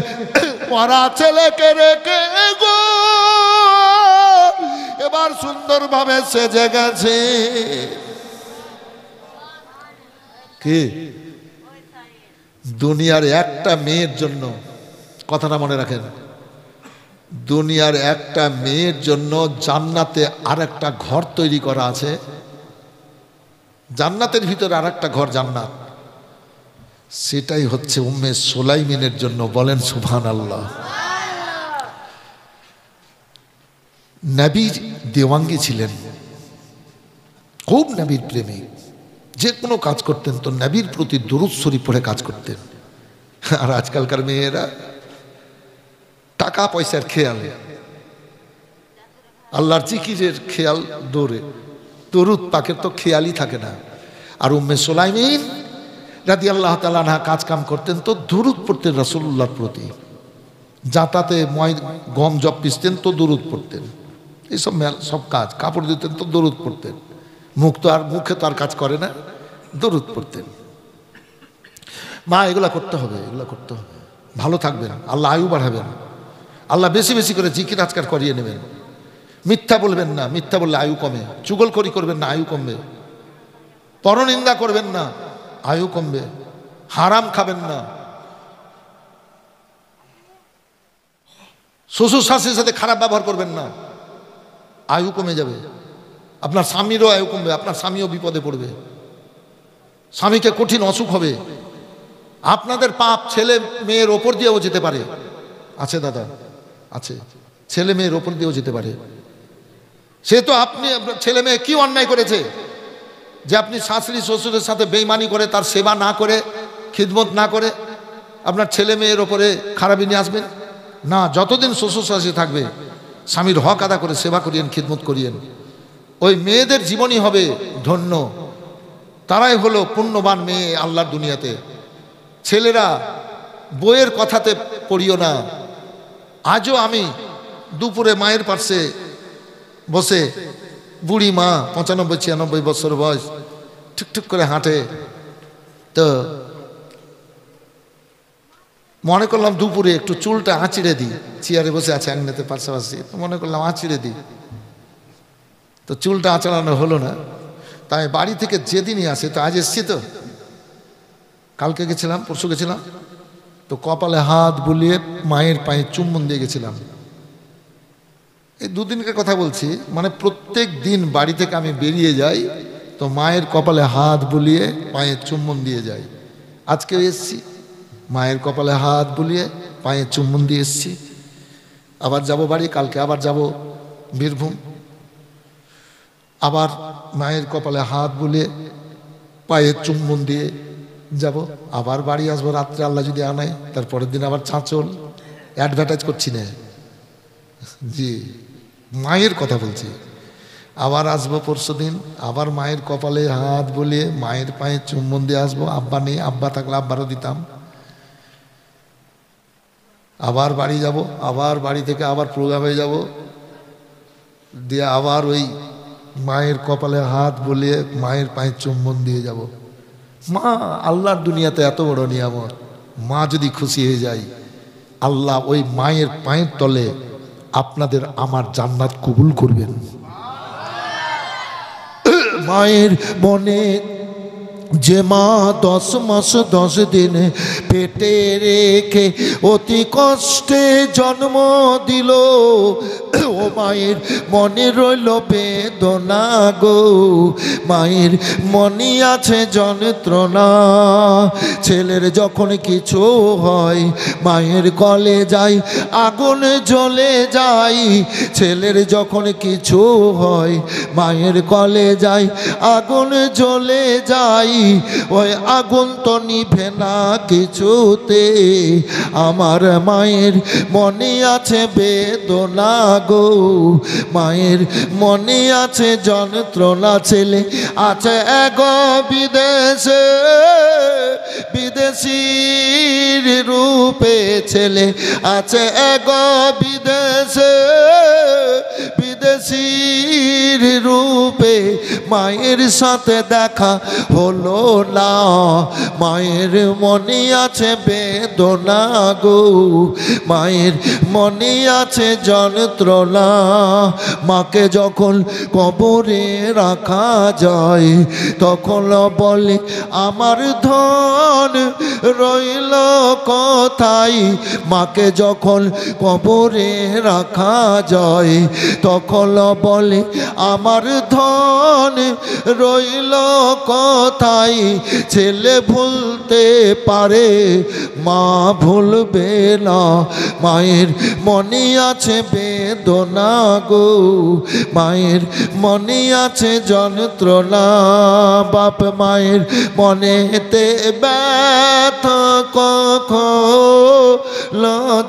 মরা ছেলেকে রেখে গো এবার সুন্দরভাবে সেজে গেছে। কি দুনিয়ার একটা মেয়ের জন্য, কথাটা মনে রাখেন, দুনিয়ার একটা মেয়ের জন্য জান্নাতে আরেকটা ঘর তৈরি করা আছে। জান্নাতের ভিতরে আরেকটা ঘর জান্নাত, সেটাই হচ্ছে উম্মে সুলাইমানের জন্য। বলেন সুবহানাল্লাহ। নবী দেওয়াঙ্গী ছিলেন, খুব নবীর প্রেমিক, যে কোনো কাজ করতেন তো নবীর প্রতি দুরূদ শরীফ পড়ে কাজ করতেন। আর আজকালকার মেয়েরা টাকা পয়সার খেয়াল, আল্লাহর জিকিরের খেয়াল দৌড়ে, দরুদ পাকের তো খেয়ালই থাকে না। আর উম্মে সুলাইমান রাদিয়াল্লাহু তাআলা আনহা কাজ কাম করতেন তো দরুদ পড়তেন রাসূলুল্লাহর প্রতি। যাতাতে গম জব পিসতেন তো দরুদ পড়তেন। এইসব সব কাজ, কাপড় দিতেন তো দরুদ পড়তেন। মুখে তো আর কাজ করে না, দরুদ পড়তেন। মা এগুলা করতে হবে, এগুলা করতে হবে, ভালো থাকবেন, আল্লাহ আয়ু বাড়াবেন, আল্লাহ বেশি বেশি করে জিকির আজকার করিয়ে নেবেন। মিথ্যা বলবেন না, মিথ্যা বললে আয়ু কমে। চুগলখড়ি করবেন না, আয়ু কমবে। পরনিন্দা করবেন না, আয়ু কমবে। হারাম খাবেন না। শ্বশুর শাশুড়ির সাথে খারাপ ব্যবহার করবেন না, আয়ু কমে যাবে। আপনার স্বামীরও আয়ু কমবে, আপনার স্বামীও বিপদে পড়বে, স্বামীকে কঠিন অসুখ হবে। আপনাদের পাপ ছেলে মেয়ের ওপর দিয়েও যেতে পারে। আছে দাদা, আছে, ছেলে মেয়ের ওপর দিয়েও যেতে পারে। সে তো আপনি ছেলে মেয়ে কি অন্যায় করেছে যে আপনি শাশুড়ি শ্বশুরের সাথে বেইমানি করে, তার সেবা না করে, খিদমত না করে আপনার ছেলে মেয়ের ওপরে খারাপি নিয়ে আসবেন? না, যতদিন শ্বশুর শাশুড়ি থাকবে স্বামীর হক আদা করে সেবা করিয়েন, খিদমত করিয়েন। ওই মেয়েদের জীবনই হবে ধন্য, তারাই হলো পুণ্যবান মেয়ে আল্লাহর দুনিয়াতে। ছেলেরা বইয়ের কথাতে পড়িও না। আজও আমি দুপুরে মায়ের পাশে বসে, বুড়ি মা 95-96 বছর বয়স, ঠুকঠুক করে হাঁটে, তো মনে করলাম দুপুরে একটু চুলটা আঁচড়ে দিই। চেয়ারে বসে আছে আংনাতে পাশাপাশি, তো মনে করলাম আঁচড়ে দিই। তো চুলটা আঁচড়ানো হলো না, তাই বাড়ি থেকে যেদিনই আসে, তো আজ এসছি, তো কালকে গেছিলাম, পরশু গেছিলাম, তো কপালে হাত বুলিয়ে মায়ের পায়ে চুম্বন দিয়ে গেছিলাম। এই দুদিনকার কথা বলছি, মানে প্রত্যেক দিন বাড়ি থেকে আমি বেরিয়ে যাই তো মায়ের কপালে হাত বুলিয়ে পায়ে চুম্বন দিয়ে যাই। আজকেও এসছি, মায়ের কপালে হাত বুলিয়ে পায়ে চুম্বন দিয়ে এসছি। আবার যাব বাড়ি, কালকে আবার যাব বীরভূম, আবার মায়ের কপালে হাত বুলিয়ে পায়ে চুম্বন দিয়ে যাব। আবার বাড়ি আসবো রাত্রে, আল্লাহ যদি আনায়। তারপরের দিন আবার চাঁচল। অ্যাডভার্টাইজ করছি না, জি, মায়ের কথা বলছি। আবার আসবো পরশু দিন, আবার মায়ের কপালে হাত বুলিয়ে মায়ের পায়ে চুম্বন দিয়ে আসবো। আব্বা নেই, আব্বা থাকলে আব্বারও দিতাম। আবার বাড়ি যাব, আবার বাড়ি থেকে আবার প্রোগ্রামে যাব, দিয়ে আবার ওই মায়ের কপালে হাত বুলিয়ে মায়ের পায়ে চুম্বন দিয়ে যাব। মা আল্লাহর দুনিয়াতে এত বড় নিয়ামত, মা যদি খুশি হয়ে যায় আল্লাহ ওই মায়ের পায়ের তলে আপনাদের আমার জান্নাত কবুল করবেন। মায়ের মনে যে মা 10 মাস 10 দিন পেটে রেখে অতি কষ্টে জন্ম দিল, ও মায়ের মনে রইল বেদনা গো, মায়ের মনে আছে যন্ত্রণা। ছেলের যখন কিছু হয় মায়ের কলে যায় আগুন জ্বলে যায়, ছেলের যখন কিছু হয় মায়ের কলে যায় আগুন জ্বলে যায়, ওই আগুন তো নিভে না কিছুতে, আমার মায়ের মনে আছে বেদনা গো, মায়ের মনে আছে যন্ত্রণা। ছেলে আছে এক বিদেশে বিদেশির রূপে, ছেলে আছে এক বিদেশে বিদেশির রূপে, মায়ের সাথে দেখা হলো না, মায়ের মনে আছে বেদনা গো, মায়ের মনে আছে যন্ত্রণা। মাকে যখন কবরে রাখা যায় তখন বলে আমার ধন রইল কোথায়, মাকে যখন কবরে রাখা যায় তখন বলে আমার ধন রইল কোথায়। ছেলে ভুলতে পারে মা ভুলবে না, মায়ের মনে আছে বেদনা গো, মায়ের মনে আছে যন্ত্রণা। বাপ মায়ের মনেতে ব্যথা কখনো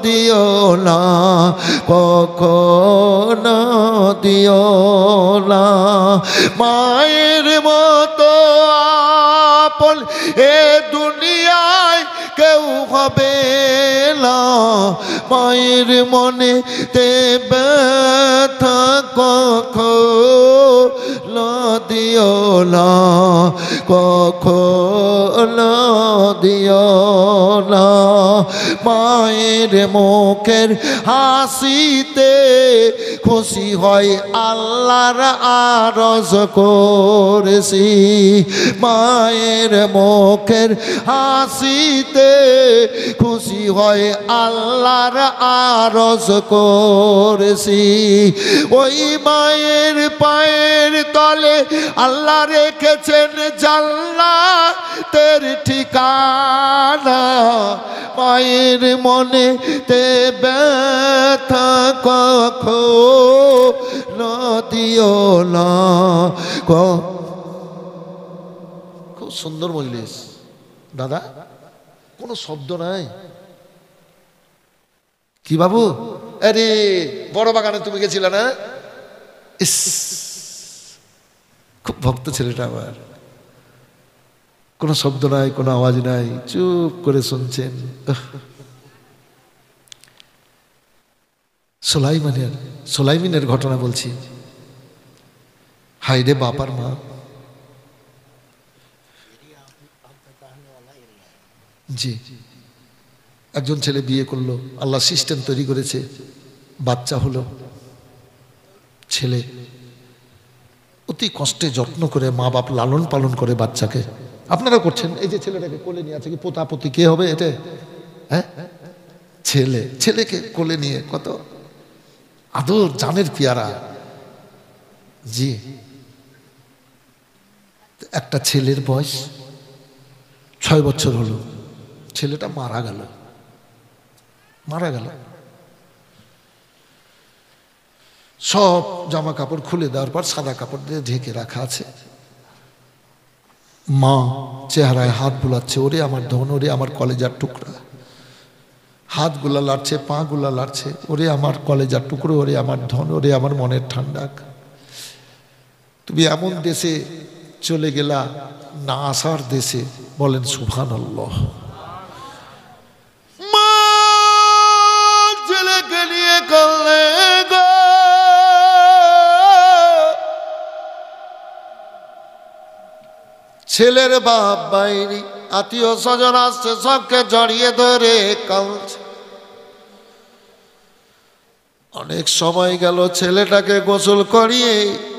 দিও না, কখনো দিও না, মায়ের মতো আপন এ দুনিয়ায় কেউ হবে না, মায়ের মনে তে ব্যথা কখনো দিও না, কখনো দিও না। মায়ের মুখের হাসিতে খুশি হয় আল্লাহর আরজ করেছি, মায়ের মুখের হাসিতে খুশি হয় আল্লাহর আরজ করেছি। ওই মায়ের পায়ের তলে আল্লাহ রেখেছেন জান্নাতের ঠিকানা, মায়ের মনে তে ব্যথা কখনো দিও না। খুব সুন্দর মজলিস দাদা, কোনো শব্দ নাই কি বাবু? আরে বড় বাগানে তুমি গেছিলে না? ইস, খুব ভক্ত ছেলেটা আমার, কোনো শব্দ নাই, কোনো আওয়াজ নাই, চুপ করে শুনছেন। সোলাইমিনের ঘটনা বলছি। হাইরে বাপার মা, জি একজন ছেলে বিয়ে করলো, আল্লাহ সিস্টেম তৈরি করেছে, বাচ্চা হলো, ছেলে অতি কষ্টে যত্ন করে মা বাপ লালন পালন করে বাচ্চাকে। আপনারা করছেন, এই যে ছেলেটাকে কোলে নিয়ে আছে, কি পোতাপতি কে হবে এটা? হ্যাঁ, ছেলে, ছেলেকে কোলে নিয়ে কত আদর, জানের পেয়ারা। জি, একটা ছেলের বয়স 6 বছর হলো, ছেলেটা মারা গেল। সব জামা কাপড় খুলে দেওয়ার পর সাদা কাপড় দিয়ে ঢেকে রাখা আছে। মা চেহারায় হাত বুলাচ্ছে, ওরে আমার ধন, ওরে আমার কলেজার টুকরা। হাত গুলা লাড়ছে, পা গুলা লাড়ছে, ওরে আমার কলেজার টুকরো, ওরে আমার ধন, ওরে আমার মনের ঠান্ডা। তুমি এমন দেশে চলে গেলা, না আসার দেশে। বলেন সুবহানাল্লাহ। মা ছেলেকে নিয়ে করলে গো, ছেলের বাপ বাইরে, আত্মীয় স্বজন আসছে, সবকে জড়িয়ে ধরে কাঁদছে। অনেক সময় গেল, ছেলেটাকে গোসল করিয়ে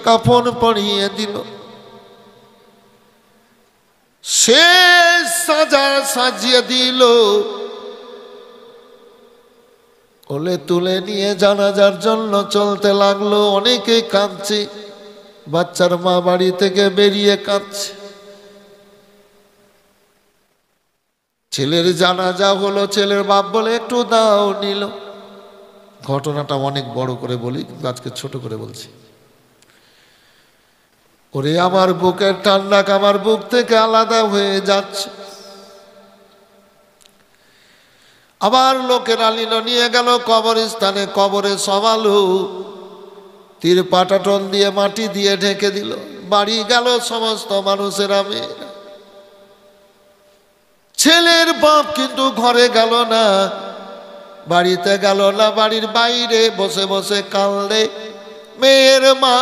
কাফন পরিয়ে দিল, সে সাজিয়ে দিল, কোলে তুলে নিয়ে জানাজার জন্য চলতে লাগলো। অনেকে কাঁদছে, বাচ্চার মা বাড়ি থেকে বেরিয়ে কাঁদছে। ছেলের জানাজা হলো, ছেলের বাপ বলে একটু দাও, নিল। ঘটনাটা অনেক বড় করে বলি, কিন্তু আজকে ছোট করে বলছি। ওরে আমার বুকের ঠান্ডা আমার বুক থেকে আলাদা হয়ে যাচ্ছে। আবার লোকেরা নিল, নিয়ে গেল কবরস্থানে, কবরে সবালো, তীর পাটাটন দিয়ে মাটি দিয়ে ঢেকে দিল। বাড়ি গেল সমস্ত মানুষেরা, মেয়েরা। ছেলের বাপ কিন্তু ঘরে গেল না, বাড়িতে গেল না, বাড়ির বাইরে বসে বসে কাঁদে। মেয়ের মা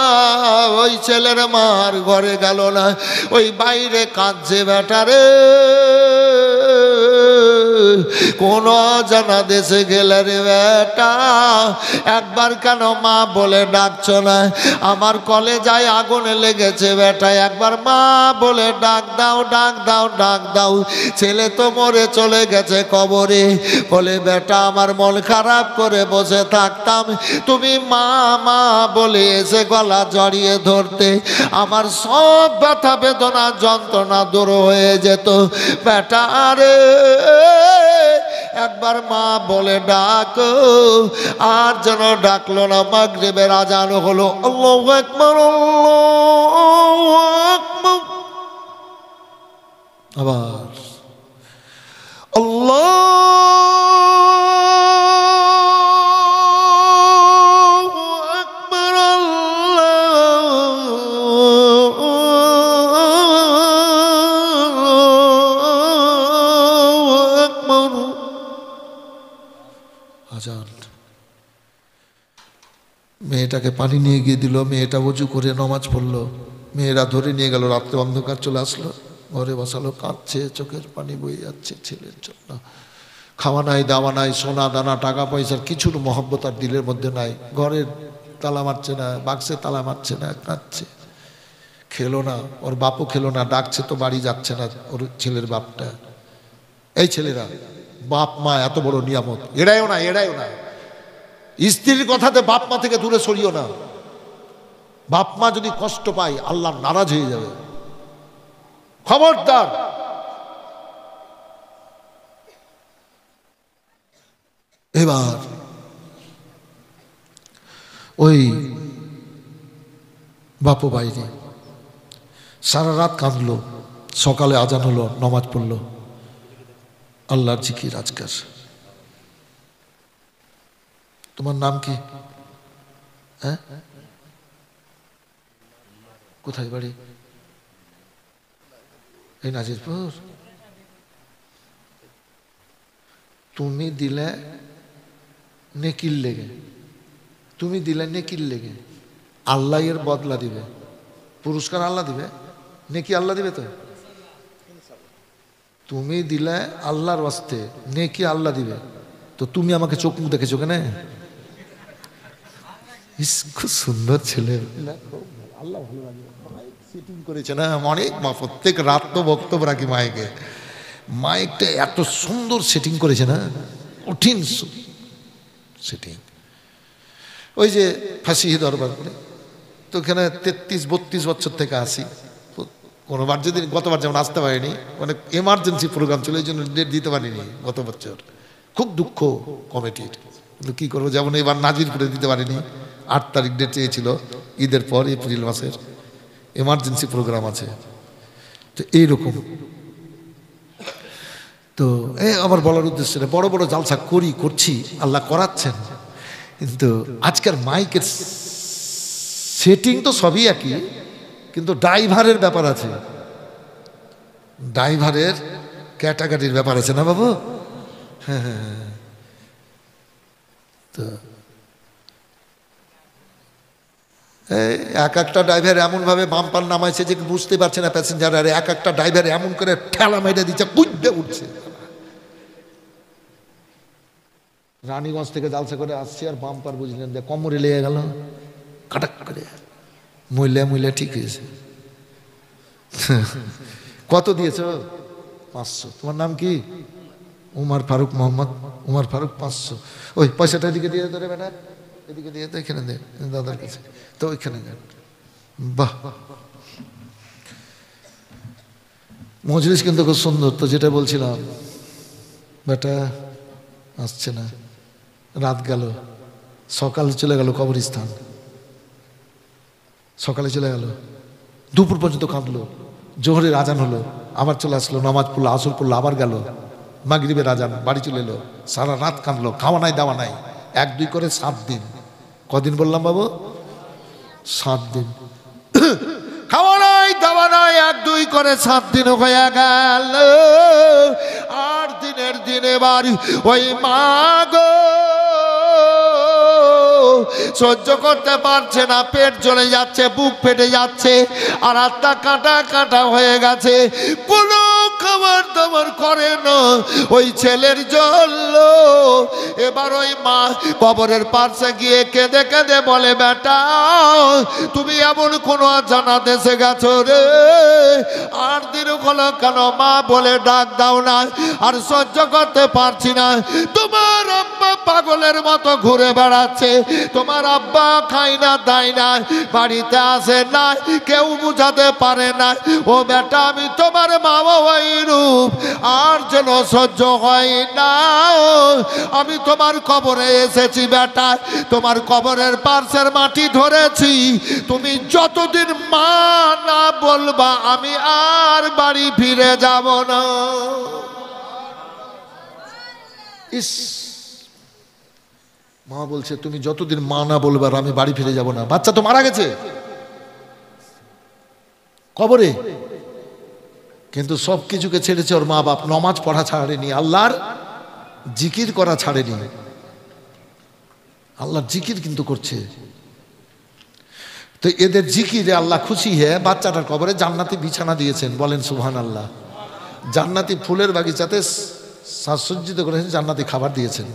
ওই ছেলের মার ঘরে গেল না, ওই বাইরে কাঁদছে। বেটারে কোন অজানা দেশে গেলে রে বেটা, একবার কেন মা বলে ডাকছো না? আমার কলেজায় আগুনে লেগেছে বেটা, একবার মা বলে ডাক দাও, ডাক দাও, ডাক দাও। ছেলে তো মরে চলে গেছে কবরে। বলে বেটা আমার মন খারাপ করে বসে থাকতাম, তুমি মা মা বলে এসে গলা জড়িয়ে ধরতে, আমার সব ব্যথা বেদনা যন্ত্রণা দূর হয়ে যেত। বেটা আরে একবার মা বলে ডাকো। আর যেন ডাকলো না। মাগরিবের আজান হলো, আল্লাহু আকবার, আল্লাহু আকবার। আবার আল্লাহু আকবার, আল্লাহু আকবার। আজান। মেয়েটাকে পানি নিয়ে গিয়ে দিল, মেয়েটা উজু করে নামাজ পড়লো। মেয়েরা ধরে নিয়ে গেল, রাত্রে অন্ধকার চলে আসলো, ঘরে বসালো, কাঁদছে, চোখের পানি বয়ে যাচ্ছে ছেলের জন্য। খাওয়া নাই, দাওয়া নাই, সোনা দানা টাকা পয়সার কিছুর মহব্বত আর দিলের মধ্যে নাই। ঘরের তালা মারছে না, বাক্সে তালা মারছে না, কাঁদছে। খেলো না, ওর বাপও খেলো না, ডাকছে তো বাড়ি যাচ্ছে না ওর ছেলের বাপটা। এই ছেলেরা বাপ মা এত বড় নিয়ামত, এড়াইও না, এড়াইও না। স্ত্রীর কথাতে বাপ মা থেকে দূরে সরিও না। বাপ মা যদি কষ্ট পায় আল্লাহ নারাজ হয়ে যাবে, খবরদার। এবার ওই বাপু বাইরে সারা রাত কাঁদলো, সকালে আজান হলো, নামাজ পড়লো, আল্লাহর জিকির আজকার। তোমার নাম কি? হ্যাঁ, কোথায় বাড়ি? এই নাজিরপুর। তুমি দিলে নেকির লেগে, তুমি দিলে নেকির লেগে, আল্লাহ এর বদলা দিবে, পুরস্কার আল্লাহ দিবে, নেকি আল্লাহ দিবে। তো তুমি দিলে আল্লাহর ওয়াস্তে, নেকি আল্লাহ দিবে। তো তুমি আমাকে চোখ মুখ দেখেছো কেন? খুব সুন্দর ছেলে, আল্লাহ ভালো লাগে। সেটিং করেছে না অনেক মা, প্রত্যেক রাত তো বক্তব্য রাখি মাইকে, মাইকটা এত সুন্দর সেটিং করেছে না, কঠিন সেটিং। ওই যে ফাঁসি দরবার করে, তো ওখানে 33-32 বছর থেকে আসি। কোনোবার যদি, গতবার যেমন আসতে পারিনি, অনেক এমার্জেন্সি প্রোগ্রাম ছিল, এই জন্য ডেট দিতে পারিনি গত বছর। খুব দুঃখ কমিটির, কিন্তু কী করবো, যেমন এবার নাজিরপুরে দিতে পারিনি। 8 তারিখ ডেট চেয়েছিল, ঈদের পর, এপ্রিল মাসের, এমার্জেন্সি প্রোগ্রাম আছে। তো এইরকম। তো আমার বলার উদ্দেশ্য, বড় বড় জালসা করছি, আল্লাহ করাচ্ছেন, কিন্তু আজকের মাইকের সেটিং তো সবই একই, কিন্তু ড্রাইভারের ব্যাপার আছে, ড্রাইভারের ক্যাটাগরির ব্যাপার আছে না বাবু? হ্যাঁ হ্যাঁ হ্যাঁ। তো এক একটা ড্রাইভার এমনভাবে বাম্পার নামাইছে যে বুঝতে পারছে না প্যাসেঞ্জার, আর এক একটা ড্রাইভার এমন করে ঠেলা মেরে দিচ্ছে, কুইডে উঠছে। রানীগঞ্জ থেকে জালসা করে আসছি, আর বাম্পার বুঝলেন যে কোমরে লেগে গেল, কাটাক করে মূল্যে ঠিক হয়েছে। কত দিয়েছ? 500। তোমার নাম কি? উমার ফারুক মোহাম্মদ। উমার ফারুক 500। ওই পয়সাটা এদিকে দিয়ে ধরে বেটা, এদিকে দিয়ে তো এখানে দে দাদার কাছে, তো ওইখানে যান। বাহ, মজলিস কিন্তু খুব সুন্দর। তো যেটা বলছিলাম, বেটা আসছে না, রাত গেল, সকালে চলে গেল কবরস্থান, সকালে চলে গেল, দুপুর পর্যন্ত কাঁদলো, জোহরের আজান হলো, আবার চলে আসলো, নামাজ পড়লো, আসর পড়লো, আবার গেল, মাগরিবের আজান, বাড়ি চলে এলো, সারা রাত কাঁদলো, খাওয়া নাই দাওয়া নাই, 1-2 করে 7 দিন। কদিন বললাম বাবু? 7 দিন। খাওয়া নাই দাওয়া নাই, 1-2 করে 7 দিন হয়ে গেল। 8 দিনের দিন এবার ওই মা গো সহ্য করতে পারছে না, পেট জ্বলে যাচ্ছে, বুক ফেটে যাচ্ছে, আর হাতটা কাটা কাটা হয়ে গেছে, কোনো খাবার দাবার করে না ওই ছেলের জন্য। এবার ওই মা কবরের পাশে গিয়ে কেঁদে কেঁদে বলে, বেটা তুমি এমন কোন জানা দেশে গেছো রে, 8 দিন হলো কেন মা বলে ডাক দাও না? আর সহ্য করতে পারছি না, তোমার আব্বা পাগলের মতো ঘুরে বেড়াচ্ছে, তোমার আব্বা খাই না দায় না, বাড়িতে আসে না, কেউ বুঝাতে পারে না। ও বেটা আমি তোমার মা ওই রূপ আর যেন সহ্য হয় না, আমি তোমার কবরে এসেছি বেটা, তোমার কবরের পার্শ্বের মাটি ধরেছি, তুমি যতদিন মা না বলবা আমি আর বাড়ি ফিরে যাব না। ইস, মা বলছে তুমি যতদিন মা না বলবার আমি বাড়ি ফিরে যাব না। বাচ্চা তো মারা গেছে কবরে, কিন্তু সব কিছুকে ছেড়েছে ওর মা বাপ। নমাজ পড়া ছাড়েনি, আল্লাহর জিকির করা ছাড়েনি, আল্লাহর জিকির কিন্তু করছে। তো এদের জিকিরে আল্লাহ খুশি হয়ে বাচ্চাটার কবরে জান্নাতি বিছানা দিয়েছেন, বলেন সুবহানাল্লাহ। জান্নাতি ফুলের বাগিচাতে সাজসজ্জিত করেছেন, জান্নাতি খাবার দিয়েছেন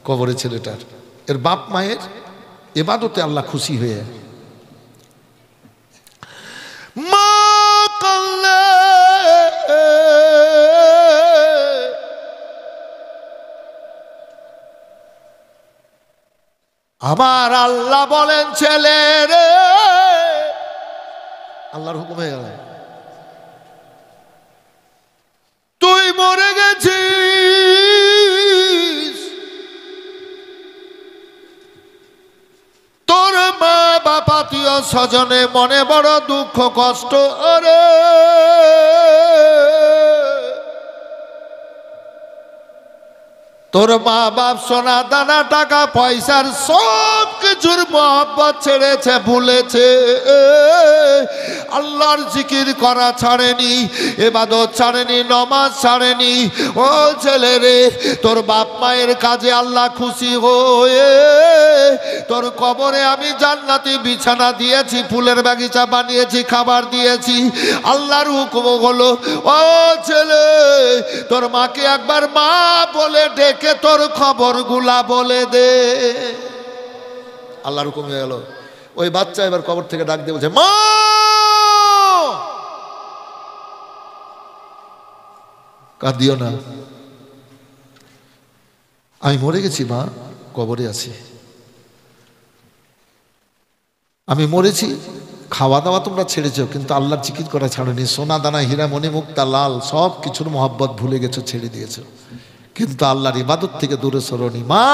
কবরে ছেলেটার। এর বাপ মায়ের ইবাদতে আল্লাহ খুশি হয়ে। মা কাল্লে আমার আল্লাহ বলেন, ছেলে রে, আল্লাহর হুকুম হয়ে গেল, তুই মরে গেছিস, তোর মা বাপ আত্মীয় স্বজনে মনে বড় দুঃখ কষ্ট, আরে তোর মা বাপ সোনা দানা টাকা পয়সার সব কিছুর মহব্বত ছেড়েছে, ভুলেছে, আল্লাহর জিকির করা ছাড়েনি, ইবাদত ছাড়েনি, নমাজ ছাড়েনি। ও ছেলে রে, তোর বাপ মায়ের কাজে আল্লাহ খুশি হয়ে তোর কবরে আমি জান্নাতি বিছানা দিয়েছি, ফুলের বাগিচা বানিয়েছি, খাবার দিয়েছি। আল্লাহর হুকুম হলো, ও ছেলে তোর মাকে একবার মা বলে ডেকে তোর খবরগুলা বলে দে। আল্লাহর হুকুম হয়ে গেল। ওই বাচ্চা এবার কবর থেকে ডাক দিয়ে বলছে, মা কাঁদিও না, আমি মরে গেছি মা, কবরে আছি, আমি মরেছি, খাওয়া দাওয়া তোমরা ছেড়েছো কিন্তু আল্লাহর জিকির করা ছাড়নি, সোনা দানা হীরা মণি মুক্তা লাল সব কিছুর মহব্বত ভুলে গেছো, ছেড়ে দিয়েছো, কিন্তু আল্লাহর ইবাদত থেকে দূরে সরোনি। মা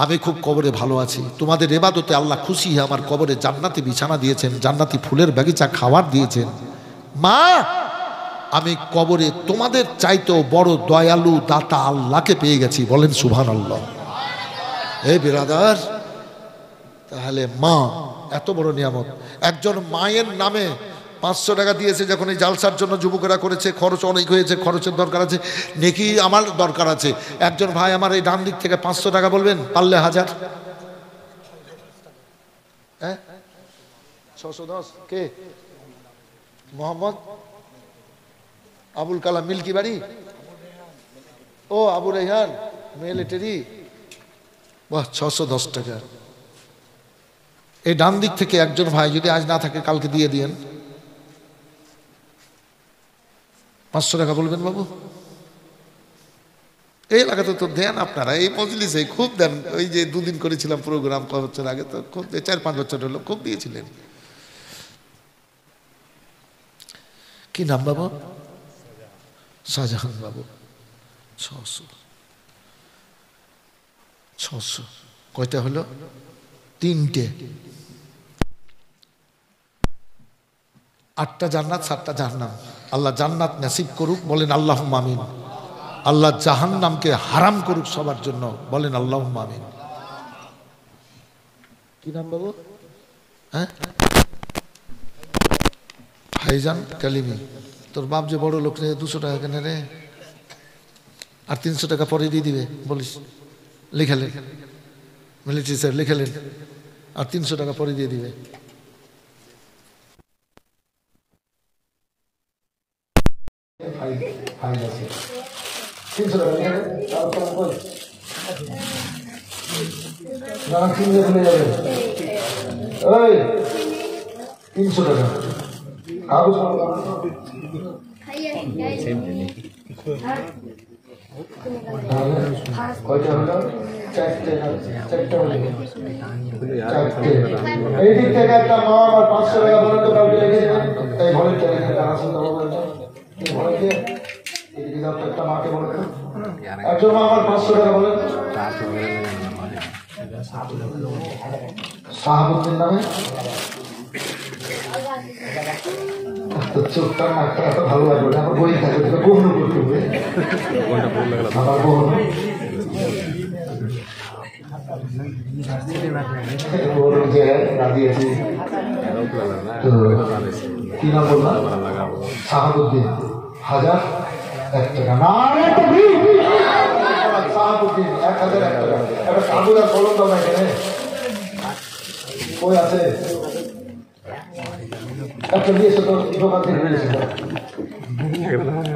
আমি খুব কবরে ভালো আছি, তোমাদের ইবাদতে আল্লাহ খুশি হয়ে আমার কবরে জান্নাতি বিছানা দিয়েছেন, জান্নাতি ফুলের বাগিচা খাবার দিয়েছেন। মা আমি কবরে তোমাদের চাইতেও বড় দয়ালু দাতা আল্লাহকে পেয়ে গেছি, বলেন সুবহানাল্লাহ। এই বিরাদার, তাহলে মা এত বড় নিয়ামত। একজন মায়ের নামে 500 টাকা দিয়েছে যখন এই জালসার জন্য যুবকেরা করেছে, খরচ অনেক হয়েছে, খরচের দরকার আছে, নেকি আমার দরকার আছে। একজন ভাই আমার এই ডান দিক থেকে 500 টাকা বলবেন, পারলে 1000। হ্যাঁ 610 কে? মোহাম্মদ আবুল কালাম মিল্কি বাড়ি, ও আবু রেহান মিলিটারি, বাহ 610 টাকা। এই ডান দিক থেকে একজন ভাই যদি আজ না থাকে কালকে দিয়ে দিয়েন, 500 টাকা বলবেন বাবু। এই এলাকাতে তো দেন আপনারা, এই মজলিসে খুব দেন। ওই যে 2 দিন করেছিলাম প্রোগ্রাম কয়েক বছর আগে, তো খুব 4-5 বছর হলো খুব দিয়েছিলেন। কি নাম বাবু? শাহজাহান বাবু। 600 কয়টা হলো? 3টে। 8টা জান্নাত 7টা জাহান্নাম। আল্লাহ জান্নাত নসিব করুক, বলেন আল্লাহুম্মা আমিন। আল্লাহ জাহান্নামকে হারাম করুক সবার জন্য, বলেন আল্লাহুম্মা আমিন। কি নাম বাবু? হ্যাঁ, ভাইজান কালিমি। তোর বাপ যে বড় লোক রে, 200 টাকা কেন রে? আর 300 টাকা পরে দিয়ে দিবে বলিস। লিখালেন মিলিটারি স্যার, লিখালেন আর 300 টাকা পরে দিয়ে দিবে। কয়টা হলো? 4টে। এই দিক থেকে একটা মা আমার 500 টাকা বলে তো কাউকে লিখে দেবেন। তাই ভলেন্টিয়ার এখানে আসুন তো বলবেন। ভলেন্টিয়ার এদিকে যাও, একটা মাকে বলে দেন। একজন মা আমার 500 টাকা বলেন। শাহাবুদ্দিন নামে। চোখটা নাকটা এত ভালো লাগলো না, আমার বই থাকে গহন করতে হবে। আমার গহন দিয়েছি। কি নাম বললাম? শাহাবুদ্দিন। 1001 টাকা। না শাহাবুদ্দিন 1001 টাকা। একটা কাগজ আর কলম দাও না এখানে। কই আছে? একটা দিয়েছে তো দোকান থেকে নিয়েছে।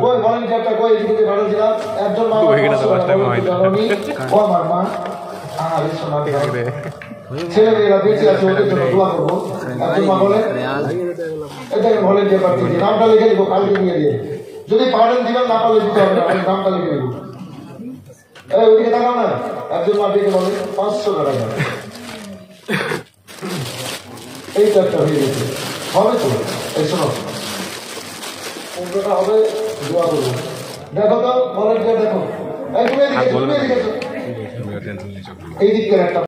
কই ভলেন্টিয়ারটা কই? এদিকে ভালো ছিলাম। একজন মা, ও আমার মা। ছেলেমেয়েরা বেঁচে আছে, ওদের জন্য দোয়া করবো। একজন মা বলে এটাকে ভলেন্টিয়ার পাঠিয়ে দিই, নামটা লিখে দিব, কালকে নিয়ে দিয়ে। যদি পারেন দিবেন, না পারলে দিতে হবে না, নামটা লিখে দেবো। ওইদিকে তাকাও না। একজন মা ডেকে বলে 500 টাকা। এই তো একটা হয়ে গেছে, হবে তো। এই শোনো, 15টা হবে, দোয়া করবো। দেখো তো ভলেন্টিয়ার, দেখো এই দিক থেকে একটা